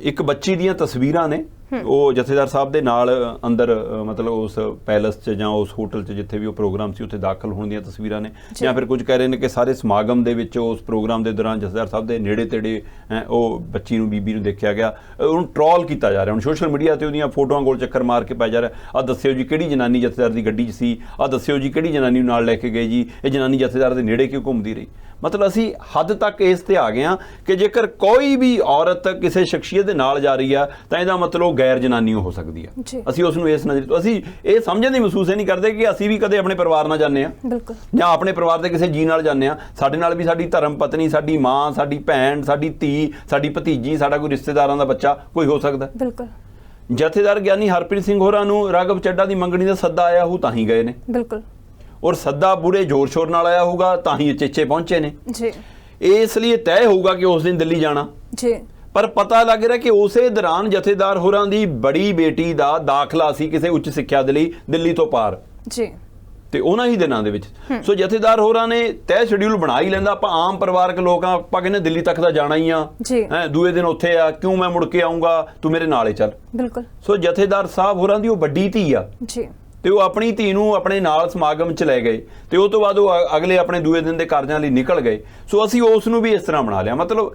Speaker 1: ਇੱਕ ਬੱਚੀ ਦੀਆਂ ਤਸਵੀਰਾਂ ਨੇ, ਉਹ ਜਥੇਦਾਰ ਸਾਹਿਬ ਦੇ ਨਾਲ ਅੰਦਰ ਮਤਲਬ ਉਸ ਪੈਲਸ 'ਚ ਜਾਂ ਉਸ ਹੋਟਲ 'ਚ ਜਿੱਥੇ ਵੀ ਉਹ ਪ੍ਰੋਗਰਾਮ ਸੀ ਉੱਥੇ ਦਾਖਲ ਹੋਣ ਦੀਆਂ ਤਸਵੀਰਾਂ ਨੇ, ਜਾਂ ਫਿਰ ਕੁਝ ਕਹਿ ਰਹੇ ਨੇ ਕਿ ਸਾਰੇ ਸਮਾਗਮ ਦੇ ਵਿੱਚ ਉਸ ਪ੍ਰੋਗਰਾਮ ਦੇ ਦੌਰਾਨ ਜਥੇਦਾਰ ਸਾਹਿਬ ਦੇ ਨੇੜੇ ਤੇੜੇ ਉਹ ਬੱਚੀ ਨੂੰ, ਬੀਬੀ ਨੂੰ ਦੇਖਿਆ ਗਿਆ। ਉਹਨੂੰ ਟਰੋਲ ਕੀਤਾ ਜਾ ਰਿਹਾ, ਹੁਣ ਸੋਸ਼ਲ ਮੀਡੀਆ ਤੇ ਉਹਦੀਆਂ ਫੋਟੋਆਂ ਗੋਲ ਚੱਕਰ ਮਾਰ ਕੇ ਪਾਇਆ ਜਾ ਰਿਹਾ, ਆਹ ਦੱਸਿਓ ਜੀ ਕਿਹੜੀ ਜਨਾਨੀ ਜਥੇਦਾਰ ਦੀ ਗੱਡੀ 'ਚ ਸੀ, ਆਹ ਦੱਸਿਓ ਜੀ ਕਿਹੜੀ ਜਨਾਨੀ ਨੂੰ ਨਾਲ ਲੈ ਕੇ ਗਏ ਜੀ, ਇਹ ਜਨਾਨੀ ਜਥੇਦਾਰ ਦੇ ਨੇੜੇ ਕਿਉਂ ਘੁੰਮਦੀ ਰਹੀ। ਮਤਲਬ ਅਸੀਂ ਹੱਦ ਤੱਕ ਇਸ ਤੇ ਆ ਗਏ ਹਾਂ ਕਿ ਜੇਕਰ ਕੋਈ ਵੀ ਔਰਤ ਕਿਸੇ ਸ਼ਖਸੀਅਤ ਦੇ ਨਾਲ ਜਾ ਰਹੀ ਆ ਤਾਂ ਇਹਦਾ ਮਤਲਬ ਗੈਰ ਜਨਾਨੀ ਹੋ ਸਕਦੀ ਆ। ਅਸੀਂ ਉਸ ਨੂੰ ਇਸ ਨਜ਼ਰ ਤੋਂ, ਅਸੀਂ ਇਹ ਸਮਝਣ ਦੀ ਮਹਿਸੂਸ ਨਹੀਂ ਕਰਦੇ ਕਿ ਅਸੀਂ ਵੀ ਕਦੇ ਆਪਣੇ ਪਰਿਵਾਰ ਨਾਲ ਜਾਂਦੇ ਆ ਜਾਂ ਆਪਣੇ ਪਰਿਵਾਰ ਦੇ ਕਿਸੇ ਜੀ ਨਾਲ ਜਾਂਦੇ ਆ, ਸਾਡੇ ਨਾਲ ਵੀ ਸਾਡੀ ਧਰਮ ਪਤਨੀ, ਸਾਡੀ ਮਾਂ, ਸਾਡੀ ਭੈਣ, ਸਾਡੀ ਧੀ, ਸਾਡੀ ਭਤੀਜੀ, ਸਾਡਾ ਕੋਈ ਰਿਸ਼ਤੇਦਾਰਾਂ ਦਾ ਬੱਚਾ ਕੋਈ ਹੋ ਸਕਦਾ। ਜਥੇਦਾਰ ਗਿਆਨੀ ਹਰਪ੍ਰੀਤ ਸਿੰਘ ਹੋਰਾਂ ਨੂੰ ਰਾਘਵ ਚੱਡਾ ਦੀ ਮੰਗਣੀ ਦਾ ਸੱਦਾ ਆਇਆ ਉਹ ਤਾਂ ਹੀ ਗਏ ਨੇ, ਔਰ ਸੱਦਾ ਬੁਰੇ ਜ਼ੋਰ ਸ਼ੋਰ ਨਾਲ ਆਇਆ ਹੋਊਗਾ ਤਾਂ ਹੀ ਚੇਚੇ ਪਹੁੰਚੇ ਨੇ ਜੀ। ਇਸ ਲਈ ਤੈਅ ਹੋਊਗਾ ਕਿ ਉਸ ਦਿਨ ਦਿੱਲੀ ਜਾਣਾ ਜੀ। ਪਰ ਪਤਾ ਲੱਗ ਰਿਹਾ ਕਿ ਉਸੇ ਦੌਰਾਨ ਜਥੇਦਾਰ ਹੋਰਾਂ ਦੀ ਬੜੀ ਬੇਟੀ ਦਾ ਦਾਖਲਾ ਸੀ ਕਿਸੇ ਉੱਚ ਸਿੱਖਿਆ ਦੇ ਲਈ ਦਿੱਲੀ ਤੋਂ ਪਾਰ ਜੀ, ਤੇ ਉਹਨਾਂ ਹੀ ਦਿਨਾਂ ਦੇ ਵਿੱਚ। ਸੋ ਜਥੇਦਾਰ ਹੋਰਾਂ ਨੇ ਤੈਅ ਸ਼ਡਿਊਲ ਬਣਾ ਹੀ ਲੈਂਦਾ, ਆਪਾਂ ਆਮ ਪਰਿਵਾਰਕ ਲੋਕ ਆ, ਆਪਾਂ ਕਹਿੰਦੇ ਦਿੱਲੀ ਤੱਕ ਦਾ ਜਾਣਾ ਹੀ ਆ, ਦੂਏ ਦਿਨ ਉੱਥੇ ਆ, ਕਿਉਂ ਮੈਂ ਮੁੜ ਕੇ ਆਉਂਗਾ, ਤੂੰ ਮੇਰੇ ਨਾਲ ਹੀ ਚੱਲ। ਬਿਲਕੁਲ। ਸੋ ਜਥੇਦਾਰ ਸਾਹਿਬ ਹੋਰਾਂ ਦੀ ਉਹ ਵੱਡੀ ਧੀ ਆ ਜੀ, ਤੇ ਉਹ ਆਪਣੀ ਧੀ ਨੂੰ ਆਪਣੇ ਨਾਲ ਸਮਾਗਮ 'ਚ ਲੈ ਗਏ ਤੇ ਉਹ ਤੋਂ ਬਾਅਦ ਉਹ ਅਗਲੇ ਆਪਣੇ ਦੂਏ ਦਿਨ ਦੇ ਕਾਰਜਾਂ ਲਈ ਨਿਕਲ ਗਏ। ਸੋ ਅਸੀਂ ਉਸ ਨੂੰ ਵੀ ਇਸ ਤਰ੍ਹਾਂ ਬਣਾ ਲਿਆ। ਮਤਲਬ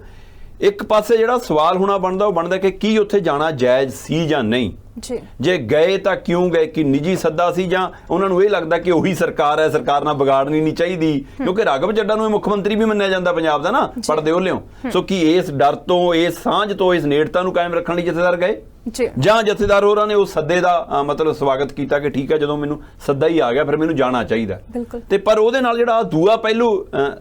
Speaker 1: ਇੱਕ ਪਾਸੇ ਜਿਹੜਾ ਸਵਾਲ ਹੋਣਾ ਬਣਦਾ ਉਹ ਬਣਦਾ ਕਿ ਕੀ ਉੱਥੇ ਜਾਣਾ ਜਾਇਜ਼ ਸੀ ਜਾਂ ਨਹੀਂ ਜੀ, ਜੇ ਗਏ ਤਾਂ ਕਿਉਂ ਗਏ, ਕਿ ਨਿੱਜੀ ਸੱਦਾ ਸੀ ਜਾਂ ਉਹਨਾਂ ਨੂੰ ਇਹ ਲੱਗਦਾ ਕਿ ਉਹੀ ਸਰਕਾਰ ਹੈ, ਸਰਕਾਰ ਨਾਲ ਵਿਗਾੜਨੀ ਨਹੀਂ ਚਾਹੀਦੀ, ਕਿਉਂਕਿ ਰਾਘਵ ਚੱਡਾ ਨੂੰ ਮੁੱਖ ਮੰਤਰੀ ਵੀ ਮੰਨਿਆ ਜਾਂਦਾ ਪੰਜਾਬ ਦਾ ਨਾ, ਪੜਦੇ ਉਹਲਿਓ। ਸੋ ਕੀ ਇਸ ਡਰ ਤੋਂ, ਇਸ ਸਾਂਝ ਤੋਂ, ਇਸ ਨੇੜਤਾ ਨੂੰ ਕਾਇਮ ਰੱਖਣ ਲਈ ਜਥੇਦਾਰ ਗਏ ਜਾਂ ਜਥੇਦਾਰ ਹੋਰਾਂ ਨੇ ਉਸ ਸੱਦੇ ਦਾ ਮਤਲਬ ਸਵਾਗਤ ਕੀਤਾ ਕਿ ਠੀਕ ਹੈ ਜਦੋਂ ਮੈਨੂੰ ਸੱਦਾ ਹੀ ਆ ਗਿਆ ਫਿਰ ਮੈਨੂੰ ਜਾਣਾ ਚਾਹੀਦਾ। ਤੇ ਪਰ ਉਹਦੇ ਨਾਲ ਜਿਹੜਾ ਦੂਆ ਪਹਿਲੂ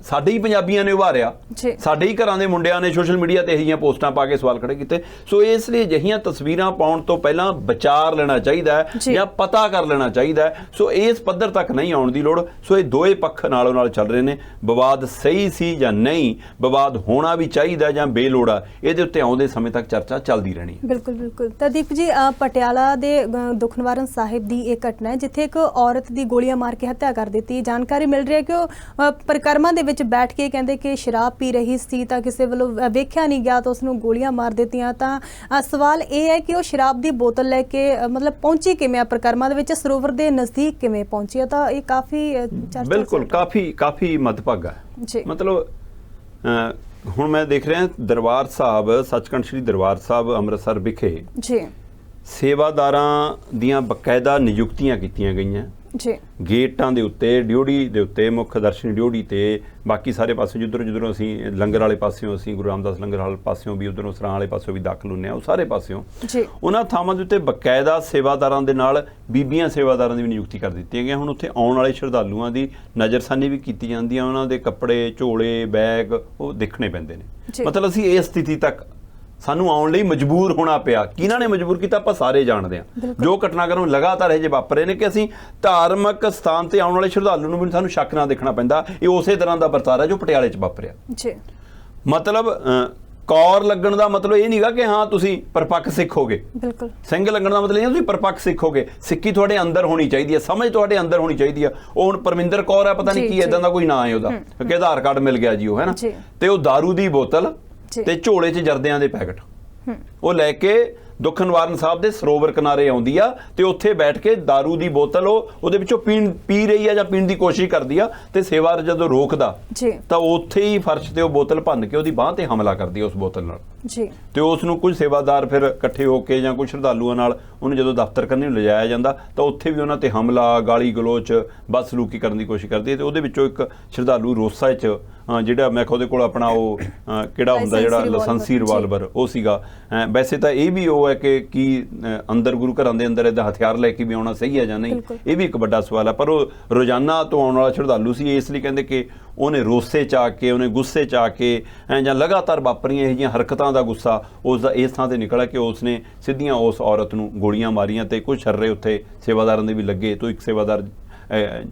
Speaker 1: ਸਾਡੇ ਹੀ ਪੰਜਾਬੀਆਂ ਨੇ ਉਭਾਰਿਆ, ਸਾਡੇ ਹੀ ਘਰਾਂ ਦੇ ਮੁੰਡਿਆਂ ਨੇ ਸੋਸ਼ਲ ਮੀਡੀਆ ਤੇ ਇਹੀਆਂ ਪੋਸਟਾਂ ਪਾ ਕੇ ਸਵਾਲ ਖੜੇ ਕੀਤੇ। ਸੋ ਇਸ ਲਈ ਅਜਿਹੀਆਂ ਤਸਵੀਰਾਂ ਪਾਉਣ ਤੋਂ ਪਹਿਲਾਂ ਵਿਚਾਰ ਲੈਣਾ ਚਾਹੀਦਾ ਹੈ ਜਾਂ ਪਤਾ ਕਰ ਲੈਣਾ ਚਾਹੀਦਾ ਹੈ। ਸੋ ਇਸ ਪੱਧਰ ਤੱਕ ਨਹੀਂ ਆਉਣ ਦੀ ਲੋੜ। ਸੋ ਇਹ ਦੋਏ ਪੱਖ ਨਾਲੋਂ ਨਾਲ ਚੱਲ ਰਹੇ ਨੇ। ਵਿਵਾਦ ਸਹੀ ਸੀ ਜਾਂ ਨਹੀਂ, ਵਿਵਾਦ ਹੋਣਾ ਵੀ ਚਾਹੀਦਾ ਜਾਂ ਬੇਲੋੜਾ, ਇਹਦੇ ਉੱਤੇ ਆਉਂਦੇ ਸਮੇਂ ਤੱਕ ਚਰਚਾ ਚੱਲਦੀ ਰਹਿਣੀ ਹੈ।
Speaker 2: ਬਿਲਕੁਲ ਬਿਲਕੁਲ। ਤਾਂ ਦੀਪ ਜੀ, ਪਟਿਆਲਾ ਦੇ ਦੁੱਖ ਨਿਵਾਰਨ ਸਾਹਿਬ ਦੀ ਇਹ ਘਟਨਾ ਹੈ ਜਿੱਥੇ ਇੱਕ ਔਰਤ ਦੀ ਗੋਲੀਆਂ ਮਾਰ ਕੇ ਹੱਤਿਆ ਕਰ ਦਿੱਤੀ। ਜਾਣਕਾਰੀ ਮਿਲ ਰਹੀ ਹੈ ਕਿ ਉਹ ਪਰਿਕਰਮਾ ਦੇ ਵਿੱਚ ਬੈਠ ਕੇ ਕਹਿੰਦੇ ਕਿ ਸ਼ਰਾਬ ਪੀ ਰਹੀ ਸੀ ਤਾਂ ਕਿਸੇ ਵੱਲੋਂ ਵੇਖਿਆ ਨਹੀਂ ਗਿਆ ਤਾਂ ਉਸ ਨੂੰ ਗੋਲੀਆਂ ਮਾਰ ਦਿੱਤੀਆਂ। ਤਾਂ ਸਵਾਲ ਇਹ ਹੈ ਕਿ ਉਹ ਸ਼ਰਾਬ ਦੀ ਬੋਤਲ ਲੈ ਕੇ ਮਤਲਬ ਪਹੁੰਚੀ ਕਿਵੇਂ ਆ ਪਰਿਕਰਮਾ ਦੇ ਵਿੱਚ, ਸਰੋਵਰ ਦੇ ਨਜ਼ਦੀਕ ਕਿਵੇਂ ਪਹੁੰਚੀ ਆ? ਤਾਂ ਇਹ ਕਾਫੀ
Speaker 1: ਬਿਲਕੁਲ ਕਾਫੀ ਮੱਦਭਾਗਾ ਹੈ। ਮਤਲਬ ਹੁਣ ਮੈਂ ਦੇਖ ਰਿਹਾ ਦਰਬਾਰ ਸਾਹਿਬ, ਸੱਚਖੰਡ ਸ੍ਰੀ ਦਰਬਾਰ ਸਾਹਿਬ ਅੰਮ੍ਰਿਤਸਰ ਵਿਖੇ ਜੀ ਸੇਵਾਦਾਰਾਂ ਦੀਆਂ ਬਕਾਇਦਾ ਨਿਯੁਕਤੀਆਂ ਕੀਤੀਆਂ ਗਈਆਂ ਜੀ, ਗੇਟਾਂ ਦੇ ਉੱਤੇ, ਡਿਊਟੀ ਦੇ ਉੱਤੇ, ਮੁੱਖ ਦਰਸ਼ਨੀ ਡਿਊਟੀ ਤੇ, ਬਾਕੀ ਸਾਰੇ ਪਾਸੇ ਜਿੱਧਰੋਂ ਅਸੀਂ ਲੰਗਰ ਵਾਲੇ ਪਾਸਿਓਂ, ਅਸੀਂ ਗੁਰੂ ਰਾਮਦਾਸ ਲੰਗਰ ਵਾਲੇ ਪਾਸਿਓਂ ਵੀ, ਉਧਰੋਂ ਸਰਾਂ ਵਾਲੇ ਪਾਸਿਓਂ ਵੀ ਦਾਖਲ ਹੁੰਦੇ ਹਾਂ, ਉਹ ਸਾਰੇ ਪਾਸਿਓਂ ਉਹਨਾਂ ਥਾਵਾਂ ਦੇ ਉੱਤੇ ਬਕਾਇਦਾ ਸੇਵਾਦਾਰਾਂ ਦੇ ਨਾਲ ਬੀਬੀਆਂ ਸੇਵਾਦਾਰਾਂ ਦੀ ਵੀ ਨਿਯੁਕਤੀ ਕਰ ਦਿੱਤੀਆਂ ਗਈਆਂ। ਹੁਣ ਉੱਥੇ ਆਉਣ ਵਾਲੇ ਸ਼ਰਧਾਲੂਆਂ ਦੀ ਨਜ਼ਰਸਾਨੀ ਵੀ ਕੀਤੀ ਜਾਂਦੀ ਆ, ਉਹਨਾਂ ਦੇ ਕੱਪੜੇ, ਝੋਲੇ, ਬੈਗ ਉਹ ਦੇਖਣੇ ਪੈਂਦੇ ਨੇ। ਮਤਲਬ ਅਸੀਂ ਇਸ ਸਥਿਤੀ ਤੱਕ ਸਾਨੂੰ ਆਉਣ ਲਈ ਮਜਬੂਰ ਹੋਣਾ ਪਿਆ। ਕਿਹਨਾਂ ਨੇ ਮਜਬੂਰ ਕੀਤਾ ਆਪਾਂ ਸਾਰੇ ਜਾਣਦੇ ਹਾਂ। ਜੋ ਘਟਨਾਕ੍ਰਮ ਲਗਾਤਾਰ ਇਹ ਜਿਹੇ ਵਾਪਰੇ ਨੇ ਕਿ ਅਸੀਂ ਧਾਰਮਿਕ ਸਥਾਨ ਤੇ ਆਉਣ ਵਾਲੇ ਸ਼ਰਧਾਲੂ ਨੂੰ ਵੀ ਸਾਨੂੰ ਸ਼ੱਕ ਨਾਲ ਦੇਖਣਾ ਪੈਂਦਾ। ਇਹ ਉਸੇ ਤਰ੍ਹਾਂ ਦਾ ਵਰਤਾਰਾ ਹੈ ਜੋ ਪਟਿਆਲੇ 'ਚ ਵਾਪਰਿਆ। ਮਤਲਬ ਕੌਰ ਲੱਗਣ ਦਾ ਮਤਲਬ ਇਹ ਨਹੀਂਗਾ ਕਿ ਹਾਂ ਤੁਸੀਂ ਪਰਪੱਕ ਸਿੱਖ ਹੋਗੇ। ਸਿੰਘ ਲੱਗਣ ਦਾ ਮਤਲਬ ਇਹ ਤੁਸੀਂ ਪਰਪੱਕ ਸਿੱਖ ਹੋਗੇ। ਸਿੱਖੀ ਤੁਹਾਡੇ ਅੰਦਰ ਹੋਣੀ ਚਾਹੀਦੀ ਹੈ, ਸਮਝ ਤੁਹਾਡੇ ਅੰਦਰ ਹੋਣੀ ਚਾਹੀਦੀ ਹੈ। ਉਹ ਹੁਣ ਪਰਮਿੰਦਰ ਕੌਰ ਹੈ, ਪਤਾ ਨਹੀਂ ਕੀ ਇਦਾਂ ਦਾ ਕੋਈ ਨਾਂ ਹੈ ਉਹਦਾ, ਕਿ ਆਧਾਰ ਕਾਰਡ ਮਿਲ ਗਿਆ ਜੀ ਉਹ, ਹੈ ਨਾ, ਤੇ ਉਹ ਦਾਰੂ ਦੀ ਬੋਤਲ ਤੇ ਝੋਲੇ 'ਚ ਜਰਦਿਆਂ ਦੇ ਪੈਕਟ ਉਹ ਲੈ ਕੇ ਦੁੱਖ ਨਿਵਾਰਨ ਸਾਹਿਬ ਦੇ ਸਰੋਵਰ ਕਿਨਾਰੇ ਆਉਂਦੀ ਆ ਤੇ ਉੱਥੇ ਬੈਠ ਕੇ दारू ਦੀ ਬੋਤਲ ਉਹਦੇ ਵਿੱਚੋਂ ਪੀ ਰਹੀ ਆ ਜਾਂ ਪੀਣ ਦੀ ਕੋਸ਼ਿਸ਼ ਕਰਦੀ ਆ ਤੇ ਸੇਵਾਦਾਰ ਜਦੋਂ ਰੋਕਦਾ ਤਾਂ ਉੱਥੇ ਹੀ ਫਰਸ਼ ਤੇ ਉਹ ਬੋਤਲ ਭੰਨ ਕੇ ਉਹਦੀ ਬਾਂਹ ਤੇ ਹਮਲਾ ਕਰਦੀ ਆ ਉਸ ਬੋਤਲ ਨਾਲ
Speaker 2: ਜੀ।
Speaker 1: ਤੇ ਉਸ ਨੂੰ ਕੁਝ ਸੇਵਾਦਾਰ ਫਿਰ ਇਕੱਠੇ ਹੋ ਕੇ ਜਾਂ ਕੁਝ ਸ਼ਰਧਾਲੂਆਂ ਨਾਲ ਉਹਨੂੰ ਜਦੋਂ ਦਫ਼ਤਰ ਕਰਨੀ ਨੂੰ ਲਿਜਾਇਆ ਜਾਂਦਾ ਤਾਂ ਉੱਥੇ ਵੀ ਉਹਨਾਂ ਤੇ ਹਮਲਾ, ਗਾਲੀ ਗਲੋਚ, ਬਦਸਲੂਕੀ ਕਰਨ ਦੀ ਕੋਸ਼ਿਸ਼ ਕਰਦੀ ਹੈ ਤੇ ਉਹਦੇ ਵਿੱਚੋਂ ਇੱਕ ਸ਼ਰਧਾਲੂ ਰੋਸਾ 'ਚ ਜਿਹੜਾ ਮੈਂ ਉਹਦੇ ਕੋਲ ਆਪਣਾ ਉਹ ਕਿਹੜਾ ਹੁੰਦਾ ਜਿਹੜਾ ਲਾਇਸੈਂਸੀ ਰਿਵਾਲਵਰ ਉਹ ਸੀਗਾ। ਵੈਸੇ ਤਾਂ ਇਹ ਵੀ ਉਹ ਹੈ ਕਿ ਅੰਦਰ ਗੁਰੂ ਘਰਾਂ ਦੇ ਅੰਦਰ ਇਹਦਾ ਹਥਿਆਰ ਲੈ ਕੇ ਵੀ ਆਉਣਾ ਸਹੀ ਹੈ ਜਾਂ ਨਹੀਂ, ਇਹ ਵੀ ਇੱਕ ਵੱਡਾ ਸਵਾਲ ਹੈ। ਪਰ ਉਹ ਰੋਜ਼ਾਨਾ ਤੋਂ ਆਉਣ ਵਾਲਾ ਸ਼ਰਧਾਲੂ ਸੀ, ਇਸ ਲਈ ਕਹਿੰਦੇ ਕਿ ਉਹਨੇ ਰੋਸੇ 'ਚ ਆ ਕੇ, ਉਹਨੇ ਗੁੱਸੇ 'ਚ ਆ ਕੇ ਜਾਂ ਲਗਾਤਾਰ ਵਾਪਰੀਆਂ ਇਹ ਜਿਹੀਆਂ ਹਰਕਤਾਂ ਦਾ ਗੁੱਸਾ ਉਸ ਦਾ ਇਸ ਥਾਂ ਤੇ ਨਿਕਲਿਆ ਕਿ ਉਸਨੇ ਸਿੱਧੀਆਂ ਉਸ ਔਰਤ ਨੂੰ ਗੋਲੀਆਂ ਮਾਰੀਆਂ ਤੇ ਕੁਝ ਛਰਰੇ ਉੱਥੇ ਸੇਵਾਦਾਰਾਂ ਦੇ ਵੀ ਲੱਗੇ ਤੋਂ ਇੱਕ ਸੇਵਾਦਾਰ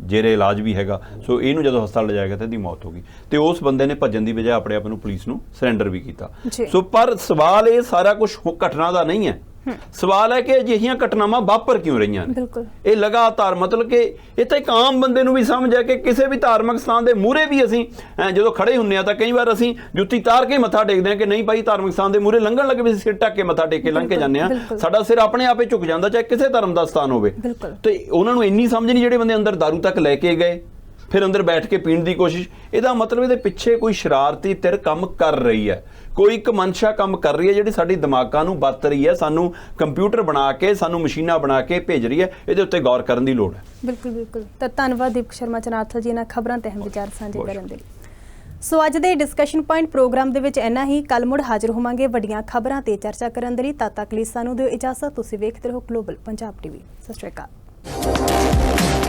Speaker 1: ਜੇਰੇ ਇਲਾਜ ਵੀ ਹੈਗਾ। ਸੋ ਇਹਨੂੰ ਜਦੋਂ ਹਸਪਤਾਲ ਲਿਜਾਇਆ ਗਿਆ ਤਾਂ ਇਹਦੀ ਮੌਤ ਹੋ ਗਈ ਤੇ ਉਸ ਬੰਦੇ ਨੇ ਭੱਜਣ ਦੀ ਬਜਾਏ ਆਪਣੇ ਆਪ ਨੂੰ ਪੁਲਿਸ ਨੂੰ ਸਰੈਂਡਰ ਵੀ ਕੀਤਾ। ਸੋ ਪਰ ਸਵਾਲ ਇਹ ਸਾਰਾ ਕੁਝ ਘਟਨਾ ਦਾ ਨਹੀਂ ਹੈ, ਸਵਾਲ ਹੈ ਕਿ ਅਜਿਹੀਆਂ ਘਟਨਾਵਾਂ ਵਾਪਰ ਕਿਉਂ ਰਹੀਆਂ ਨੇ। ਇਹ ਲਗਾਤਾਰ ਮਤਲਬ ਕਿ ਇਹ ਤਾਂ ਇੱਕ ਆਮ ਬੰਦੇ ਨੂੰ ਵੀ ਸਮਝ ਹੈ ਕਿ ਕਿਸੇ ਵੀ ਧਾਰਮਿਕ ਸਥਾਨ ਦੇ ਮੂਹਰੇ ਵੀ ਅਸੀਂ ਜਦੋਂ ਖੜੇ ਹੁੰਦੇ ਆ ਤਾਂ ਕਈ ਵਾਰ ਅਸੀਂ ਜੁੱਤੀ ਤਾਰ ਕੇ ਮੱਥਾ ਟੇਕਦੇ ਹਾਂ ਕਿ ਨਹੀਂ ਭਾਈ ਧਾਰਮਿਕ ਸਥਾਨ ਦੇ ਮੂਹਰੇ ਲੰਘਣ ਲੱਗੇ ਵੀ ਸਿਰ ਢੱਕ ਕੇ ਮੱਥਾ ਟੇਕ ਕੇ ਲੰਘ ਕੇ ਜਾਂਦੇ ਆ, ਸਾਡਾ ਸਿਰ ਆਪਣੇ ਆਪੇ ਝੁਕ ਜਾਂਦਾ ਚਾਹੇ ਕਿਸੇ ਧਰਮ ਦਾ ਸਥਾਨ ਹੋਵੇ। ਤੇ ਉਹਨਾਂ ਨੂੰ ਇੰਨੀ ਸਮਝ ਨਹੀਂ ਜਿਹੜੇ ਬੰਦੇ ਅੰਦਰ ਦਾਰੂ ਤੱਕ ਲੈ ਕੇ ਗਏ ਫਿਰ ਅੰਦਰ ਬੈਠ ਕੇ ਪੀਣ ਦੀ ਕੋਸ਼ਿਸ਼। ਇਹਦਾ ਮਤਲਬ ਇਹਦੇ ਪਿੱਛੇ ਕੋਈ ਸ਼ਰਾਰਤੀ ਧਿਰ ਕੰਮ ਕਰ ਰਹੀ ਹੈ, ਕੋਈ ਇੱਕ ਮਨਸ਼ਾ ਕੰਮ ਕਰ ਰਹੀ ਹੈ ਜਿਹੜੀ ਸਾਡੀ ਦਿਮਾਗਾਂ ਨੂੰ ਵਰਤ ਰਹੀ ਹੈ, ਸਾਨੂੰ ਕੰਪਿਊਟਰ ਬਣਾ ਕੇ, ਸਾਨੂੰ ਮਸ਼ੀਨਾਂ ਬਣਾ ਕੇ ਭੇਜ ਰਹੀ ਹੈ। ਇਹਦੇ ਉੱਤੇ ਗੌਰ ਕਰਨ ਦੀ ਲੋੜ ਹੈ।
Speaker 2: ਬਿਲਕੁਲ। ਤਾਂ ਧੰਨਵਾਦ ਦੀਪਕ ਸ਼ਰਮਾ ਚਨਾਰਥਲ ਜੀ ਇਹਨਾਂ ਖਬਰਾਂ ਤੇ ਅਹਿਮ ਵਿਚਾਰ ਸਾਂਝੇ ਕਰਨ ਦੇ ਲਈ। ਸੋ ਅੱਜ ਦੇ ਡਿਸਕਸ਼ਨ ਪੁਆਇੰਟ ਪ੍ਰੋਗਰਾਮ ਦੇ ਵਿੱਚ ਇੰਨਾ ਹੀ। ਕੱਲ ਮੁੜ ਹਾਜ਼ਰ ਹੋਵਾਂਗੇ ਵੱਡੀਆਂ ਖਬਰਾਂ ਤੇ ਚਰਚਾ ਕਰਨ ਦੇ ਲਈ। ਤਦ ਤੱਕ ਲਈ ਸਾਨੂੰ ਦਿਓ ਇਜਾਜ਼ਤ। ਤੁਸੀਂ ਵੇਖਦੇ ਰਹੋ ਗਲੋਬਲ ਪੰਜਾਬ ਟੀਵੀ। ਸਤਿ ਸ਼੍ਰੀ ਅਕਾਲ।